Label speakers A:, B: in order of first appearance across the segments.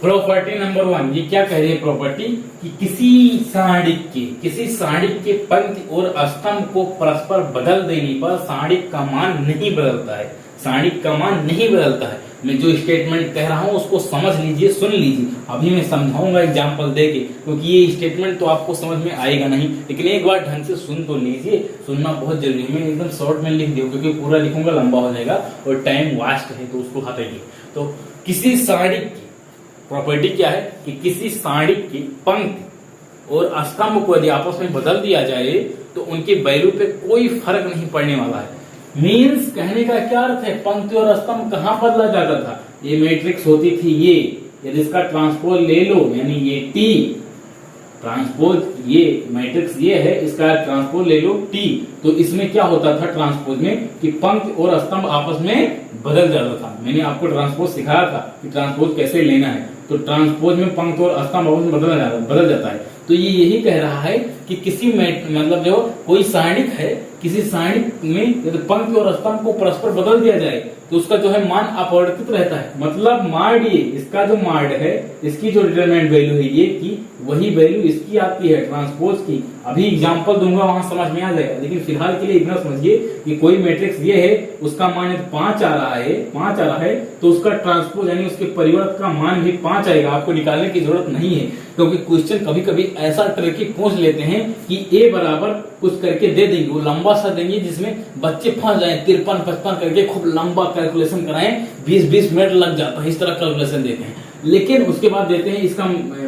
A: Property number 1, ये क्या कह रही है प्रॉपर्टी कि किसी सारणिक के पंक्ति और स्तंभ को परस्पर बदल देने पर सारणिक का मान नहीं बदलता है। सारणिक का मान नहीं बदलता है। मैं जो स्टेटमेंट कह रहा हूं उसको समझ लीजिए, सुन लीजिए। अभी मैं समझाऊंगा एग्जांपल देके, क्योंकि ये स्टेटमेंट तो आपको समझ में आएगा नहीं, लेकिन एक बार ढंग से सुन तो लीजिए। सुनना बहुत जरूरी है। मैं एकदम शॉर्ट में लिख दिया क्योंकि पूरा लिखूंगा लंबा हो जाएगा और टाइम वास्ट है, तो उसको हटाइए। तो किसी सारणिक की प्रॉपर्टी क्या है कि किसी सारणिक की पंक्ति और स्तंभ को यदि आपस में बदल दिया जाए तो उनके वैल्यू पे कोई फर्क नहीं पड़ने वाला है। मीन्स कहने का क्या अर्थ है, पंक्ति और स्तंभ कहां बदला जाता था? ये मैट्रिक्स होती थी ये, यदि इसका ट्रांसपोज ले लो यानी ये टी ट्रांसपोज, ये मैट्रिक्स ये है, इसका ट्रांसपोज ले लो टी, तो इसमें क्या होता था ट्रांसपोज में कि पंक्ति और स्तंभ आपस में बदल जाता था। मैंने आपको ट्रांसपोज सिखाया था कि ट्रांसपोज कैसे लेना है। तो ट्रांसपोज में पंक्ति और स्तंभ आपस में बदल जाता है। तो ये यही कह रहा है कि किसी मतलब जो कोई सारणिक है, किसी सारणिक में यदि पंक्ति और स्तंभ को परस्पर बदल दिया जाए तो उसका जो है मान अपरिवर्तित रहता है। मतलब मार्ड ये, इसका जो मार्ड है, इसकी जो डिटरमिनेंट वैल्यू है ये की, वही वैल्यू इसकी आती है ट्रांसपोज की। अभी एग्जांपल दूंगा वहां समझ में आ जाएगा, लेकिन फिलहाल के लिए इतना समझिए कि कोई मैट्रिक्स ये है, उसका मान यदि 5 आ रहा है तो उसका ट्रांसपोज यानी उसके परिवर्त का मान भी 5 आएगा। आपको निकालने की जरूरत नहीं है, क्योंकि क्वेश्चन कभी कभी ऐसा ट्रिकी पूछ लेते हैं कि ए बराबर कुछ करके दे देंगे, वो लंबा सा देंगे जिसमें बच्चे फंस जाए, 53-55 करके खूब लंबा कैलकुलेशन कराएं, 20-20 मिनट लग जाता है, इस तरह कैलकुलेशन देते हैं। लेकिन उसके बाद देते हैं इसका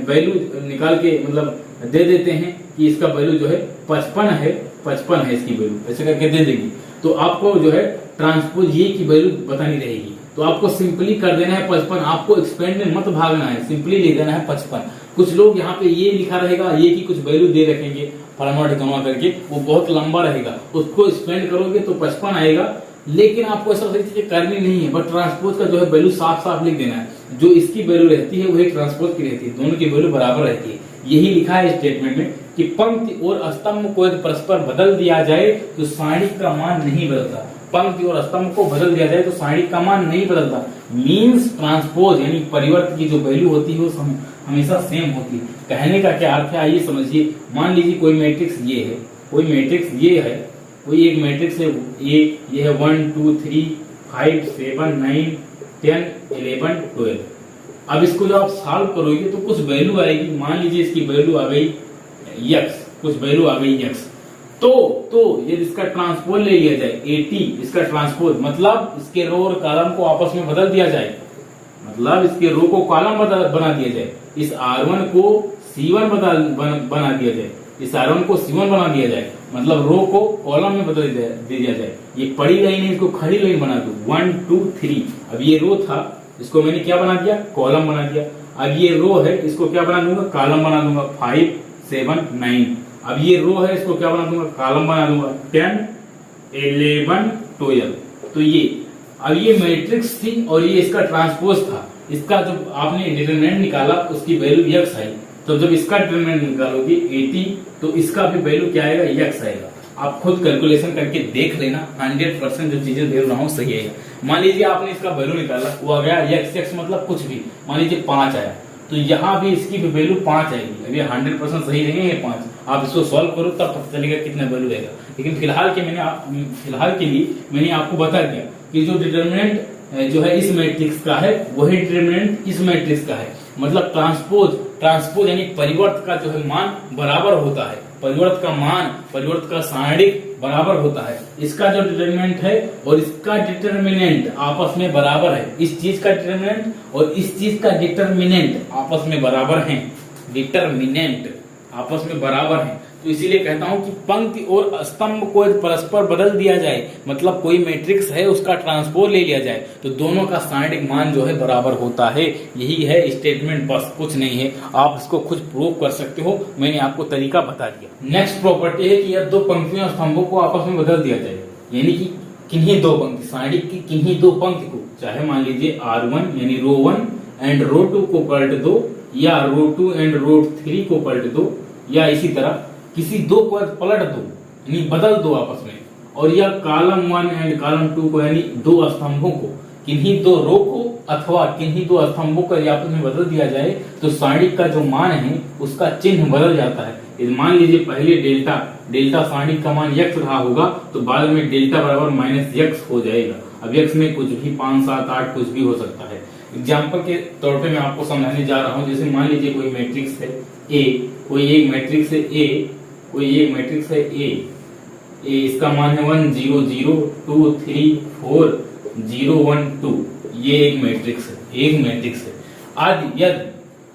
A: वैल्यू निकाल के, मतलब दे देते हैं कि इसका वैल्यू जो है 55 है इसकी वैल्यू, ऐसे करके दे देंगे। तो आपको जो है ट्रांसपोज ये की वैल्यू बतानी रहेगी। तो आपको सिंपली कर देना है 55, आपको एक्सपेंड में मत भागना है, सिंपली लिख देना है 55। कुछ लोग यहाँ पे ये लिखा रहेगा, ये की कुछ वैल्यू दे रखेंगे फलाना ढिकाना करके, वो बहुत लंबा रहेगा, उसको एक्सपेंड करोगे तो 55 आएगा। लेकिन आपको ऐसा सारी चीजें करनी नहीं है, बट ट्रांसपोज का जो है वैल्यू साफ साफ लिख देना है। जो इसकी वैल्यू रहती है वही ट्रांसपोज की रहती है, दोनों की वैल्यू बराबर रहती है। यही लिखा है स्टेटमेंट में कि पंक्ति और स्तंभ को यदि परस्पर बदल दिया जाए तो सारणिक का मान नहीं बदलता। पंक्ति और स्तंभ को बदल दिया जाए तो सारणिक का मान नहीं बदलता। मीन्स ट्रांसपोज यानी परिवर्त की जो वैल्यू होती है वो हमेशा सेम होती है। कहने का क्या अर्थ है आइए समझिए। मान लीजिए कोई मैट्रिक्स ये है, कोई एक मैट्रिक्स है, ये है 1 2 3 5 7 9 10 11 12। अब इसको जब आप सॉल्व करोगे तो कुछ वैल्यू आएगी। मान लीजिए इसकी वैल्यू आ गई x, कुछ वैल्यू आ गई x। तो ये इसका ट्रांसपोज ले लिया जाए 80, इसका ट्रांसपोज मतलब इसके रो और कॉलम को आपस में बदल दिया जाए, मतलब इसके रो को कॉलम बना दिया जाए, इस R1 को C1 बना दिया जाए, इस R1 को C1 बना दिया जाए, मतलब रो को कॉलम में बदल दिया जाए। ये पड़ी लाइन है, इसको खड़ी लाइन बना दो 1 2 3। अब ये रो था, इसको मैंने क्या बना दिया, कॉलम बना दिया। अब ये रो है, इसको क्या बना दूंगा, कॉलम बना दूंगा 5 7 9। अब ये रो है, इसको क्या बना दूंगा, कॉलम बना दूंगा 10 11 12। तो ये अब ये मैट्रिक्स थी और ये इसका ट्रांसपोज था। इसका जब आपने डिटरमिनेंट निकाला उसकी वैल्यू x आई, तो जब इसका डिटरमिनेंट निकालोगे 80 तो इसका भी वैल्यू क्या आएगा, x आएगा। आप खुद कैलकुलेशन करके देख लेना, 100% जो चीजें दे रहा हूँ सही है। मान लीजिए आपने इसका वैल्यू निकाला, वो आ गया x मतलब कुछ भी, मान लीजिए 5 आया, तो यहाँ भी इसकी वैल्यू 5 आएगी। अब ये 100% सही रहेंगे 5। आप इसको सॉल्व करो तब पता चलेगा कितना वैल्यू आएगा। लेकिन फिलहाल के लिए मैंने आपको बता दिया कि जो डिटरमिनेंट जो है इस मैट्रिक्स का है वही डिटरमिनेंट इस मैट्रिक्स का है। मतलब ट्रांसपोज यानी परिवर्त का जो है मान बराबर होता है, परिवर्त का सारणिक बराबर होता है। इसका जो डिटरमिनेंट है और इसका डिटरमिनेंट आपस में बराबर है। इस चीज का डिटरमिनेंट और इस चीज का डिटरमिनेंट आपस में बराबर हैं, डिटरमिनेंट आपस में बराबर हैं। तो इसीलिए कहता हूं कि पंक्ति और स्तंभ को परस्पर बदल दिया जाए, मतलब कोई मैट्रिक्स है उसका ट्रांसपोज ले लिया जाए तो दोनों का सारणिक मान जो है बराबर होता है। यही है स्टेटमेंट, बस कुछ नहीं है। आप इसको खुद प्रूव कर सकते हो, मैंने आपको तरीका बता दिया। नेक्स्ट प्रॉपर्टी है कि यह दो पंक्तियों और स्तंभों को आपस में बदल दिया जाए, यानी कि किन्हीं दो पंक्ति, सारणिक की किन्हीं दो पंक्ति को, चाहे मान लीजिए R1 यानी रो 1 एंड रो 2 को पलट दो, या रो 2 एंड रो 3 को पलट दो, या इसी तरह किसी दो को पलट दो यानी बदल दो आपस में, और या कॉलम 1 एंड कॉलम 2 को यानी दो स्तंभों को, किन्हीं दो रो को अथवा किन्हीं दो स्तंभों को यदि आपस में बदल दिया जाए तो सारणिक का जो मान है उसका चिन्ह बदल जाता है। मान लीजिए पहले डेल्टा सारणिक का मान x रहा होगा तो बाद में डेल्टा बराबर माइनस x हो जाएगा। अब x में कुछ भी 5, 7, 8 कुछ भी हो सकता है। एग्जाम्पल के तौर पे मैं आपको समझाने जा रहा हूं। जैसे मान लीजिए कोई मैट्रिक्स है A, कोई एक मैट्रिक्स है A, इसका मान है 1 0 0 2 3 4 0 1 2। ये एक मैट्रिक्स है। आज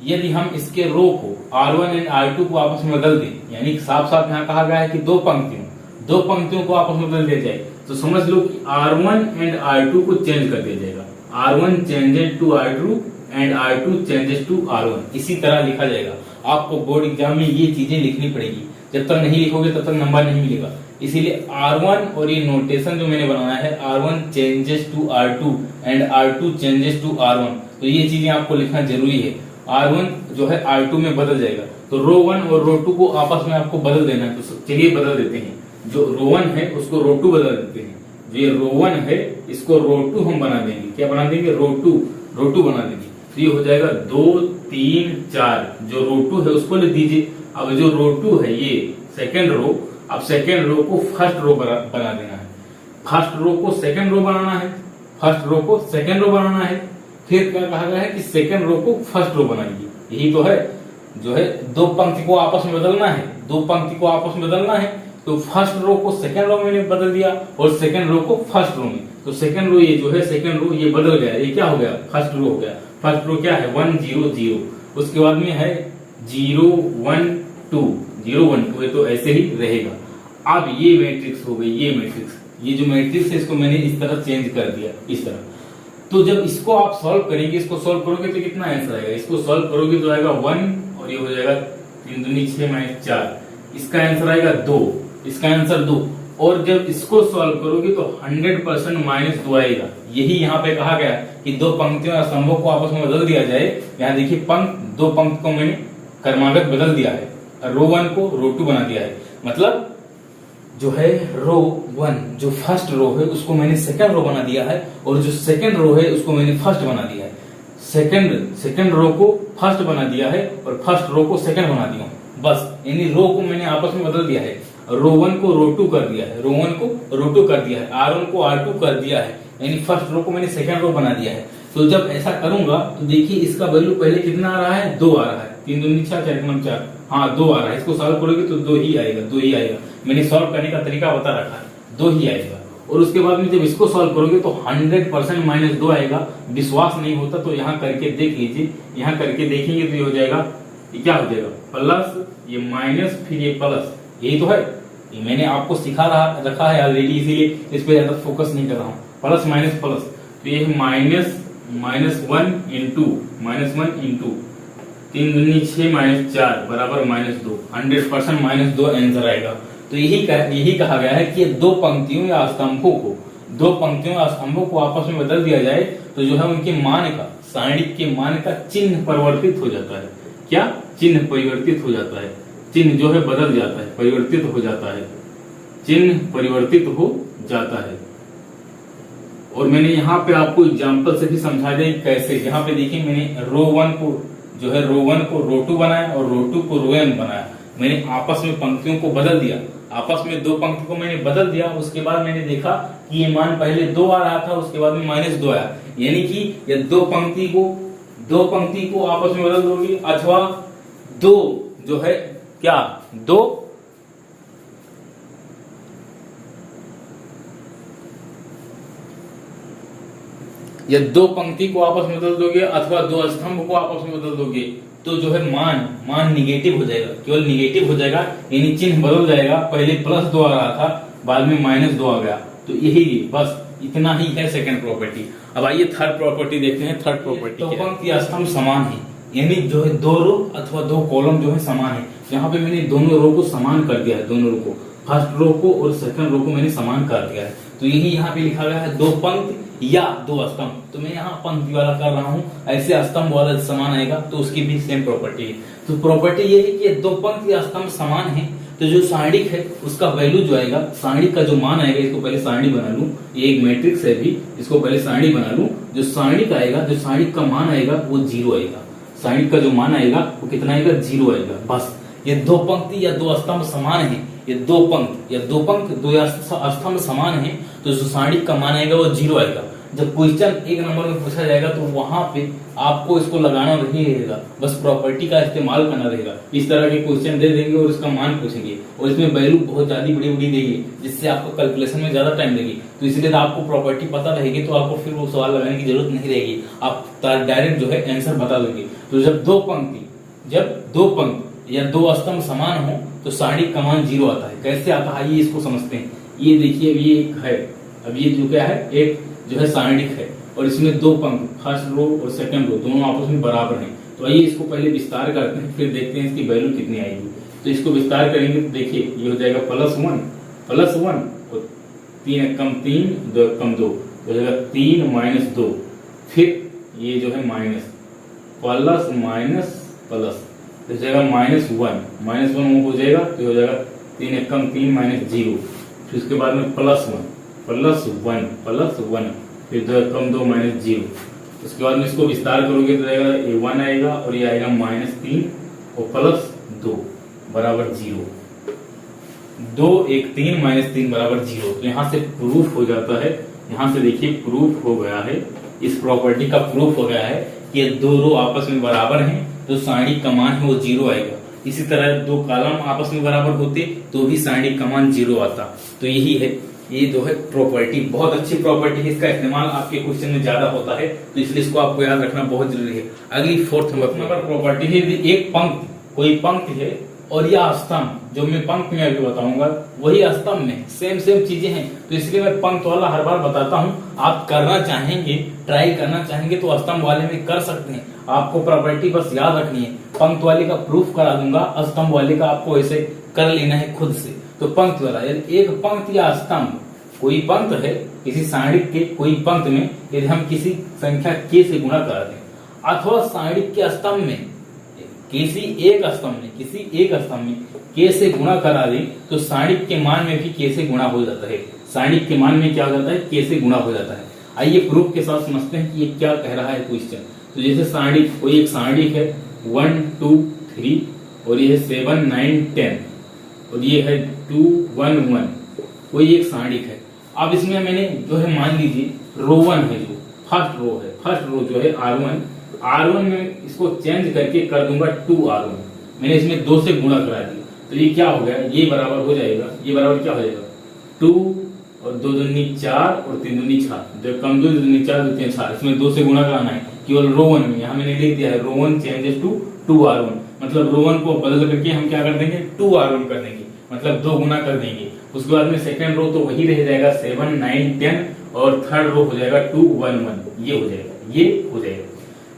A: यदि हम इसके रो को R1 एंड R2 को आपस में बदल दें, यानी साफ साफ यहाँ कहा गया है कि दो पंक्तियों को आपस में बदल दिया जाए, तो समझ लो कि R1 एंड R2 को चेंज कर दिया जाएगा। R1 changes to R2 and R2 changes to R1। इसी तरह लिखा जाएगा। आपको बोर्ड एग्जाम में ये चीजें लिखनी पड़ेगी। जब तक नहीं लिखोगे तब तक नंबर नहीं मिलेगा। इसीलिए R1 और ये नोटेशन जो मैंने बनाया है R1 changes to R2 and R2 changes to R1, तो ये चीजें आपको लिखना जरूरी है। R1 जो है R2 में बदल जाएगा, तो रो 1 और रो 2 को आपस में आपको बदल देना है। तो चलिए बदल देते हैं। जो रो 1 है उसको रो 2 बदल देते हैं। जो ये रो 1 है इसको रो 2 हम बना देंगे। क्या बना देंगे? रो 2 बना देंगे। तो ये हो जाएगा 2 3 4। जो रो 2 है उसको लिख दीजिए। अब जो रो 2 है ये सेकेंड रो, अब सेकेंड रो को फर्स्ट रो बना देना है। फर्स्ट रो को सेकेंड रो बनाना है। फिर क्या कहा गया है कि सेकेंड रो को फर्स्ट रो बनाइए। यही तो है, जो है दो पंक्ति को आपस में बदलना है। तो फर्स्ट रो को सेकेंड रो में बदल दिया और सेकेंड रो को फर्स्ट रो में। तो सेकेंड रो ये जो है सेकेंड रो ये बदल गया। ये क्या हो गया? फर्स्ट रो हो गया। फर्स्ट रो क्या है? 1 0 0। उसके बाद में है 0 1 2 0 1 2। तो ऐसे ही रहेगा। अब ये मैट्रिक्स हो गई। ये जो मैट्रिक्स है इसको मैंने इस तरह चेंज कर दिया, इस तरह। तो जब इसको आप सॉल्व करेंगे, तो कितना आंसर आएगा? इसको सॉल्व करोगे तो आएगा 1 और ये हो जाएगा 3 दूनी 6 - 4। इसका आंसर आएगा 2। इसका आंसर 2। और जब इसको सॉल्व करोगे तो 100% -2 आएगा। यही यहाँ पे कहा गया कि दो पंक्तियों या स्तंभों को आपस में बदल दिया जाए। यहाँ देखिए दो पंक्ति को मैंने क्रमागत बदल दिया है। रो 1 को रो 2 बना दिया है। मतलब जो है रो 1 जो फर्स्ट रो है उसको मैंने सेकंड रो बना दिया है, और जो सेकंड रो है उसको मैंने फर्स्ट बना दिया है। सेकंड रो को फर्स्ट बना दिया है और फर्स्ट रो को सेकंड बना दिया हूं। बस यानी रो को मैंने आपस में बदल दिया है। रो 1 को रो 2 कर दिया है, R1 को R2 कर दिया है, यानी फर्स्ट रो को मैंने सेकंड रो बना दिया है। तो जब ऐसा करूंगा तो देखिए इसका वैल्यू पहले कितना आ रहा है? 2 आ रहा है। 3 दूनी 6 4 4। हाँ 2 आ रहा है। इसको सॉल्व करोगे तो 2 ही आएगा। मैंने सॉल्व करने का तरीका बता रखा है, 2 ही आएगा। और उसके बाद में जब इसको सॉल्व करोगे तो 100% -2 आएगा। विश्वास नहीं होता तो यहाँ करके देख लीजिए। यहाँ करके देखेंगे तो ये हो जाएगा, ये क्या हो जाएगा? प्लस, ये माइनस, फिर ये प्लस। यही तो है। ये मैंने आपको रखा है ऑलरेडी, इसीलिए इस पे ज्यादा फोकस नहीं कर रहा हूँ। प्लस माइनस प्लस, तो ये -1 इंटू 3 दूनी 6 - 4 बराबर -2। 100% -2 आंसर आएगा। तो यही कहा गया है कि दो पंक्तियों या स्तंभों को आपस में बदल दिया जाए तो जो है उनके मान का, सारणिक के मान का चिन्ह परिवर्तित हो जाता है। क्या? चिन्ह परिवर्तित हो जाता है। चिन्ह जो है बदल जाता है, परिवर्तित हो जाता है। चिन्ह परिवर्तित हो जाता है। और मैंने यहाँ पे आपको एग्जाम्पल से भी समझा दिया कैसे। यहाँ पे देखिए मैंने रो 1 को रो 2 बनाया और रो 2 को रो n बनाया। मैंने आपस में पंक्तियों को बदल दिया। आपस में दो पंक्ति को मैंने बदल दिया। उसके बाद मैंने देखा कि ये मान पहले 2 आ रहा था, उसके बाद में -2 आया। यानी कि ये दो पंक्ति को आपस में बदल दोगे, अथवा दो जो है क्या दो पंक्ति को आपस में बदल दोगे अथवा दो स्तंभ को आपस में बदल दोगे तो जो है मान निगेटिव हो जाएगा। केवल निगेटिव हो जाएगा, यानी चिन्ह बदल जाएगा। पहले +2 आ रहा था, बाद में -2 आ गया। तो यही बस इतना ही है सेकंड प्रॉपर्टी। अब आइए थर्ड प्रॉपर्टी देखते हैं। थर्ड प्रॉपर्टी तो पंक्ति या स्तंभ समान है, यानी जो है 2 रो अथवा 2 कॉलम जो है समान है। यहाँ पे मैंने दोनों रो को समान कर दिया है। दोनों रो को, फर्स्ट रो को और सेकंड रो को मैंने समान कर दिया है। तो यही यहाँ पे लिखा गया है 2 पंक्ति या 2 स्तंभ। तो मैं यहाँ पंक्ति वाला कर रहा हूँ, ऐसे स्तंभ वाला समान आएगा तो उसकी भी सेम प्रॉपर्टी है। तो प्रॉपर्टी ये है कि 2 पंक्ति या स्तंभ समान है तो जो सारणिक है उसका वैल्यू जो आएगा, सारणिक का जो मान आएगा, इसको पहले सारणी बना लूं, ये एक मैट्रिक्स है भी, इसको पहले सारणी बना लूं। जो सारणिक आएगा, जो सारणिक का मान आएगा वो 0 आएगा। सारणिक का जो मान आएगा वो कितना आएगा, 0 आएगा। बस ये दो पंक्ति या दो स्तंभ समान है, ये दो पंक्ति दो स्तंभ समान है, तो जो सारणिक का मान आएगा वो 0 आएगा। जब क्वेश्चन 1 नंबर में पूछा जाएगा तो वहां पे आपको इसको लगाना नहीं रहेगा, बस प्रॉपर्टी का इस्तेमाल करना रहेगा। इस तरह के क्वेश्चन दे देंगे और उसका मान पूछेंगे और इसमें वैल्यू बहुत ज्यादा बड़ी बड़ी देंगे, जिससे आपको कैलकुलेशन में ज्यादा टाइम लगेगी। तो इसलिए आपको प्रॉपर्टी पता रहेगी तो आपको फिर वो सवाल लगाने की जरूरत नहीं रहेगी, आप डायरेक्ट जो है आंसर बता देंगे। तो जब दो पंक्ति या दो स्तंभ समान हो तो सारणिक का मान 0 आता है। कैसे आता है ये इसको समझते हैं। ये देखिए, अब ये एक है, अब ये जो क्या है, एक जो है सारणिक है और इसमें दो पंक्ति, फर्स्ट रो और सेकंड रो दोनों आपस में बराबर हैं। तो आइए इसको पहले विस्तार करते हैं, फिर देखते हैं इसकी वैल्यू कितनी आएगी। तो इसको विस्तार करेंगे तो देखिए ये हो जाएगा +1 और 3 कम 3 2 कम 2 हो जाएगा 3 - 2, फिर ये जो है माइनस प्लस माइनस प्लस हो जाएगा -1 हो जाएगा, तो हो जाएगा 3 कम 3 -0, फिर उसके बाद में +1 फिर 2 कम 2 -0। उसके बाद में इसको विस्तार करोगे तो जाएगा ये 1 आएगा और ये आएगा -3 और +2 बराबर 0। 2 1 3 -3 बराबर 0। तो यहाँ से प्रूफ हो जाता है, यहाँ से देखिए प्रूफ हो गया है, इस प्रॉपर्टी का प्रूफ हो गया है कि ये दो रो आपस में बराबर हैं तो सारणिक का मान है वो 0 आएगा। इसी तरह दो कॉलम आपस में बराबर होते तो भी सारणिक का मान 0 आता। तो यही है, ये जो है प्रॉपर्टी, बहुत अच्छी प्रॉपर्टी है, इसका इस्तेमाल आपके क्वेश्चन में ज्यादा होता है, तो इसलिए इसको आपको याद रखना बहुत जरूरी है। अगली 4th नंबर प्रॉपर्टी है, एक पंक्ति, कोई पंक्ति है और यह स्तंभ, जो मैं पंक्ति में अभी बताऊंगा वही स्तंभ में सेम चीजें हैं, तो इसलिए मैं पंक्ति वाला हर बार बताता हूँ। आप करना चाहेंगे, ट्राई करना चाहेंगे तो स्तंभ वाले में कर सकते हैं, आपको प्रॉपर्टी बस याद रखनी है। पंक्ति वाले का प्रूफ करा दूंगा, स्तंभ वाले का आपको ऐसे कर लेना है खुद से। तो पंक्ति वाला, एक पंक्ति या स्तंभ, कोई पंक्ति है किसी सारणिक के कोई पंक्ति में यदि हम किसी संख्या k से गुणा करा दें, अथवा सारणिक के स्तंभ में किसी एक स्तंभ में k से गुणा करा दें, तो सारणिक के मान में भी k से गुणा हो जाता है। सारणिक के मान में क्या हो जाता है, k से गुणा हो जाता है। आइए प्रूफ के साथ समझते हैं कि ये क्या कह रहा है क्वेश्चन। तो जैसे सारणिक, कोई एक सारणिक है 1 2 3 और ये है 7 9 10 और ये है 2 1 1, कोई एक सारणिक है। अब इसमें मैंने जो है मान लीजिए रो 1 है, जो फर्स्ट रो जो है R1 में इसको चेंज करके कर दूंगा 2R1, मैंने इसमें 2 से गुणा करा दिया, तो ये क्या हो गया, ये बराबर हो जाएगा, ये बराबर क्या हो जाएगा 2 और 2 दूनी 4 और 3 दूनी 6, 2 कम 2 दूनी 4 2 3 4, इसमें 2 से गुणा कराना है केवल रो 1 में। यहाँ मैंने लिख दिया है रो 1 चेंजेस टू 2R1, मतलब रो 1 को बदल करके हम क्या कर देंगे 2R1 कर देंगे, मतलब 2 गुना कर देंगे। उसके बाद में सेकंड रो तो वही रह जाएगा 7 9 10 और थर्ड रो हो जाएगा 2 1 1, ये हो जाएगा।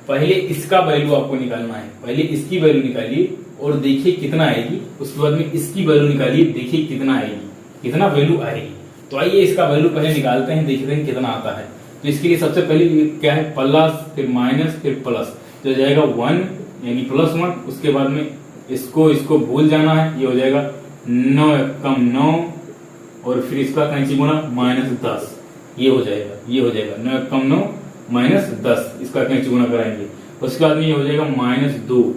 A: पहले इसका वैल्यू आपको निकालना है, पहले इसकी वैल्यू निकालिए और देखिए कितना आएगी, उसके बाद में इसकी वैल्यू निकालिए, देखिए कितना आएगी, कितना वैल्यू आएगी। तो आइए इसका वैल्यू पहले निकालते हैं, देखते हैं कितना आता है। तो इसके लिए सबसे पहले क्या है, प्लस फिर माइनस फिर प्लस, तो जाएगा 1 यानी +1। उसके बाद में इसको भूल जाना है, ये हो जाएगा 9 कम 9 और फिर इसका कैंची गुणा -10, ये हो जाएगा 9 कम 9 -10, इसका कैंची गुणा कराएंगे। उसके बाद में ये हो जाएगा -2,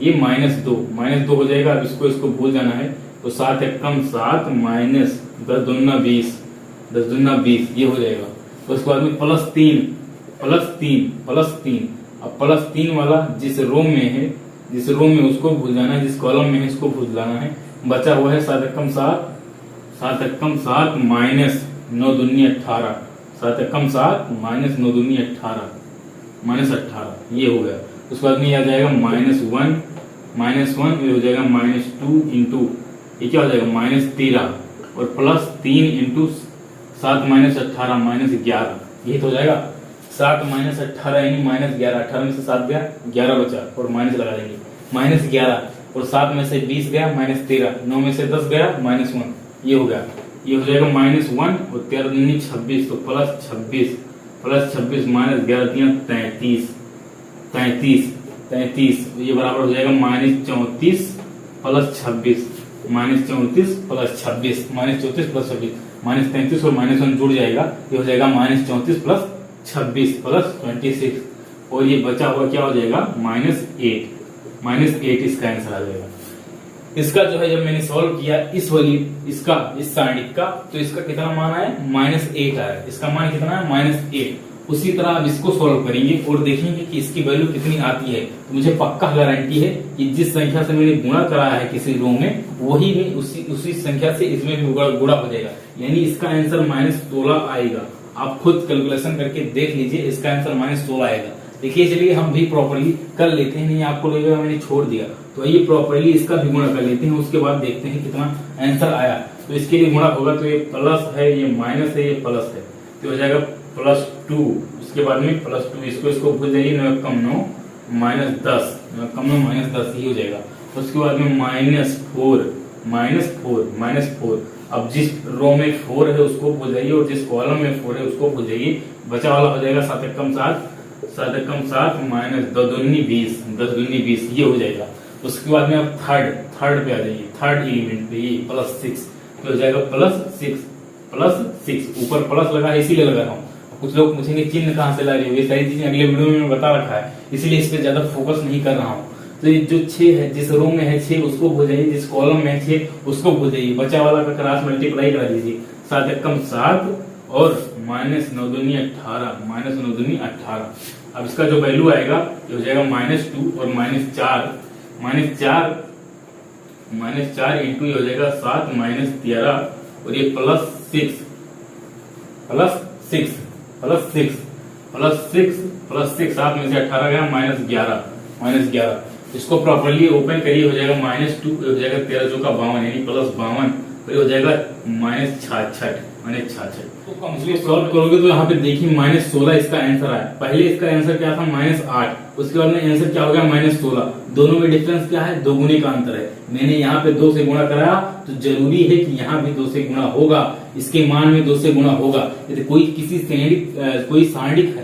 A: ये -2 हो जाएगा। अब इसको भूल जाना है, तो 7 कम 7 माइनस 10 दूना 20, 10 दूना 20, ये हो जाएगा। उसके बाद में +3, अब +3 वाला जिस रो में उसको भूल जाना है, जिस कॉलम में है उसको भूल जाना है। बचा हुआ है 7 कम 7 माइनस 9 दूनी 18, 7 कम 7 माइनस 9 दूनी 18, -18, ये हो गया। उसके बाद में ये आ जाएगा -1, ये हो जाएगा -2 इंटू, ये क्या हो जाएगा -13 और +3 इंटू 7 -18 -11, ये तो हो जाएगा 7 -18 यानी -11, 18 में से 7 गया 11 बचा और माइनस लगा देंगे, -11 और 7 में से 20 गया -13, 9 में से 10 गया -1, ये हो गया। ये हो जाएगा -1 और 13 दूनी 26, तो +26 माइनस 11 33, ये बराबर हो जाएगा -34 + 26, -34 प्लस 26, -34 प्लस 26, -33 और -1 जुड़ जाएगा, ये हो जाएगा -34 प्लस 26 प्लस 26, और ये बचा हुआ क्या हो जाएगा -8 इसका आंसर आ जाएगा। इसका जो है जब मैंने सॉल्व किया इस सारणिक का, तो इसका कितना मान आया -8 आया, इसका मान कितना है -8। उसी तरह आप इसको सॉल्व करेंगे और देखेंगे कि इसकी वैल्यू कितनी आती है। तो मुझे पक्का गारंटी है कि जिस संख्या से मैंने गुणा कराया है किसी रो में, वही में उसी संख्या से इसमें भी गुणा हो जाएगा, यानी इसका आंसर -16 आएगा। आप खुद कैलकुलेशन करके देख लीजिए, इसका आंसर -16 आएगा। देखिए चलिए हम भी प्रॉपर्ली कर लेते हैं, नहीं आपको लगेगा मैंने छोड़ दिया, तो ये प्रॉपर्ली इसका भी गुणा कर लेते हैं, उसके बाद देखते हैं कितना आंसर आया। तो इसके लिए गुणा होगा, तो ये प्लस है, ये माइनस है, ये प्लस है, तो हो जाएगा +2, उसके बाद में +2, इसको भूल जाइए, 9 कम 9 -10, कम 9 -10 ही हो जाएगा। उसके बाद में -4, अब जिस रो में 4 है उसको भूल जाइए, और जिस कॉलम में 4 है उसको भूल जाइए, बचा वाला हो जाएगा 7 एकम 7 -2 दूनी 20, 10 दूनी 20, ये हो जाएगा। उसके बाद में आप थर्ड पे आ जाइए, थर्ड एलिमेंट पे, ये +6, तो हो जाएगा +6, ऊपर प्लस लगा है इसीलिए लगा रहा हूँ। कुछ लोग पूछेंगे चिन्ह कहाँ से ला रहे हो, ये सारी चीजें अगले वीडियो में बता रखा है, इसलिए इस पे ज्यादा फोकस नहीं कर रहा हूँ। तो ये जो 6 है, जिस रो में है 6 उसको भूल जाइए, जिस कॉलम में है 6 उसको भूल जाइए, बचा वाला का क्रॉस मल्टीप्लाई करा दीजिए, 7 एकम 7 और -9 दूनी 18, अब इसका जो वैल्यू आएगा ये हो जाएगा -2 और -4 इंटू ये हो जाएगा 7 -13 और ये +6 7 में से 18 गया -11, इसको प्रॉपर्ली ओपन करिए, हो जाएगा -2, हो जाएगा 13 जो का 52 यानी +52, फिर हो जाएगा -66। तो कंप्लीट सॉल्व करोगे तो यहाँ पे देखिए -16 इसका आंसर आया। पहले इसका आंसर क्या था -8, उसके बाद में आंसर क्या हो गया -16। दोनों में डिफरेंस क्या है, 2 गुने का अंतर है। मैंने यहाँ पे 2 से गुणा कराया, तो जरूरी है कि यहाँ भी 2 से गुणा होगा, इसके मान में 2 से गुणा होगा। यदि कोई सारणिक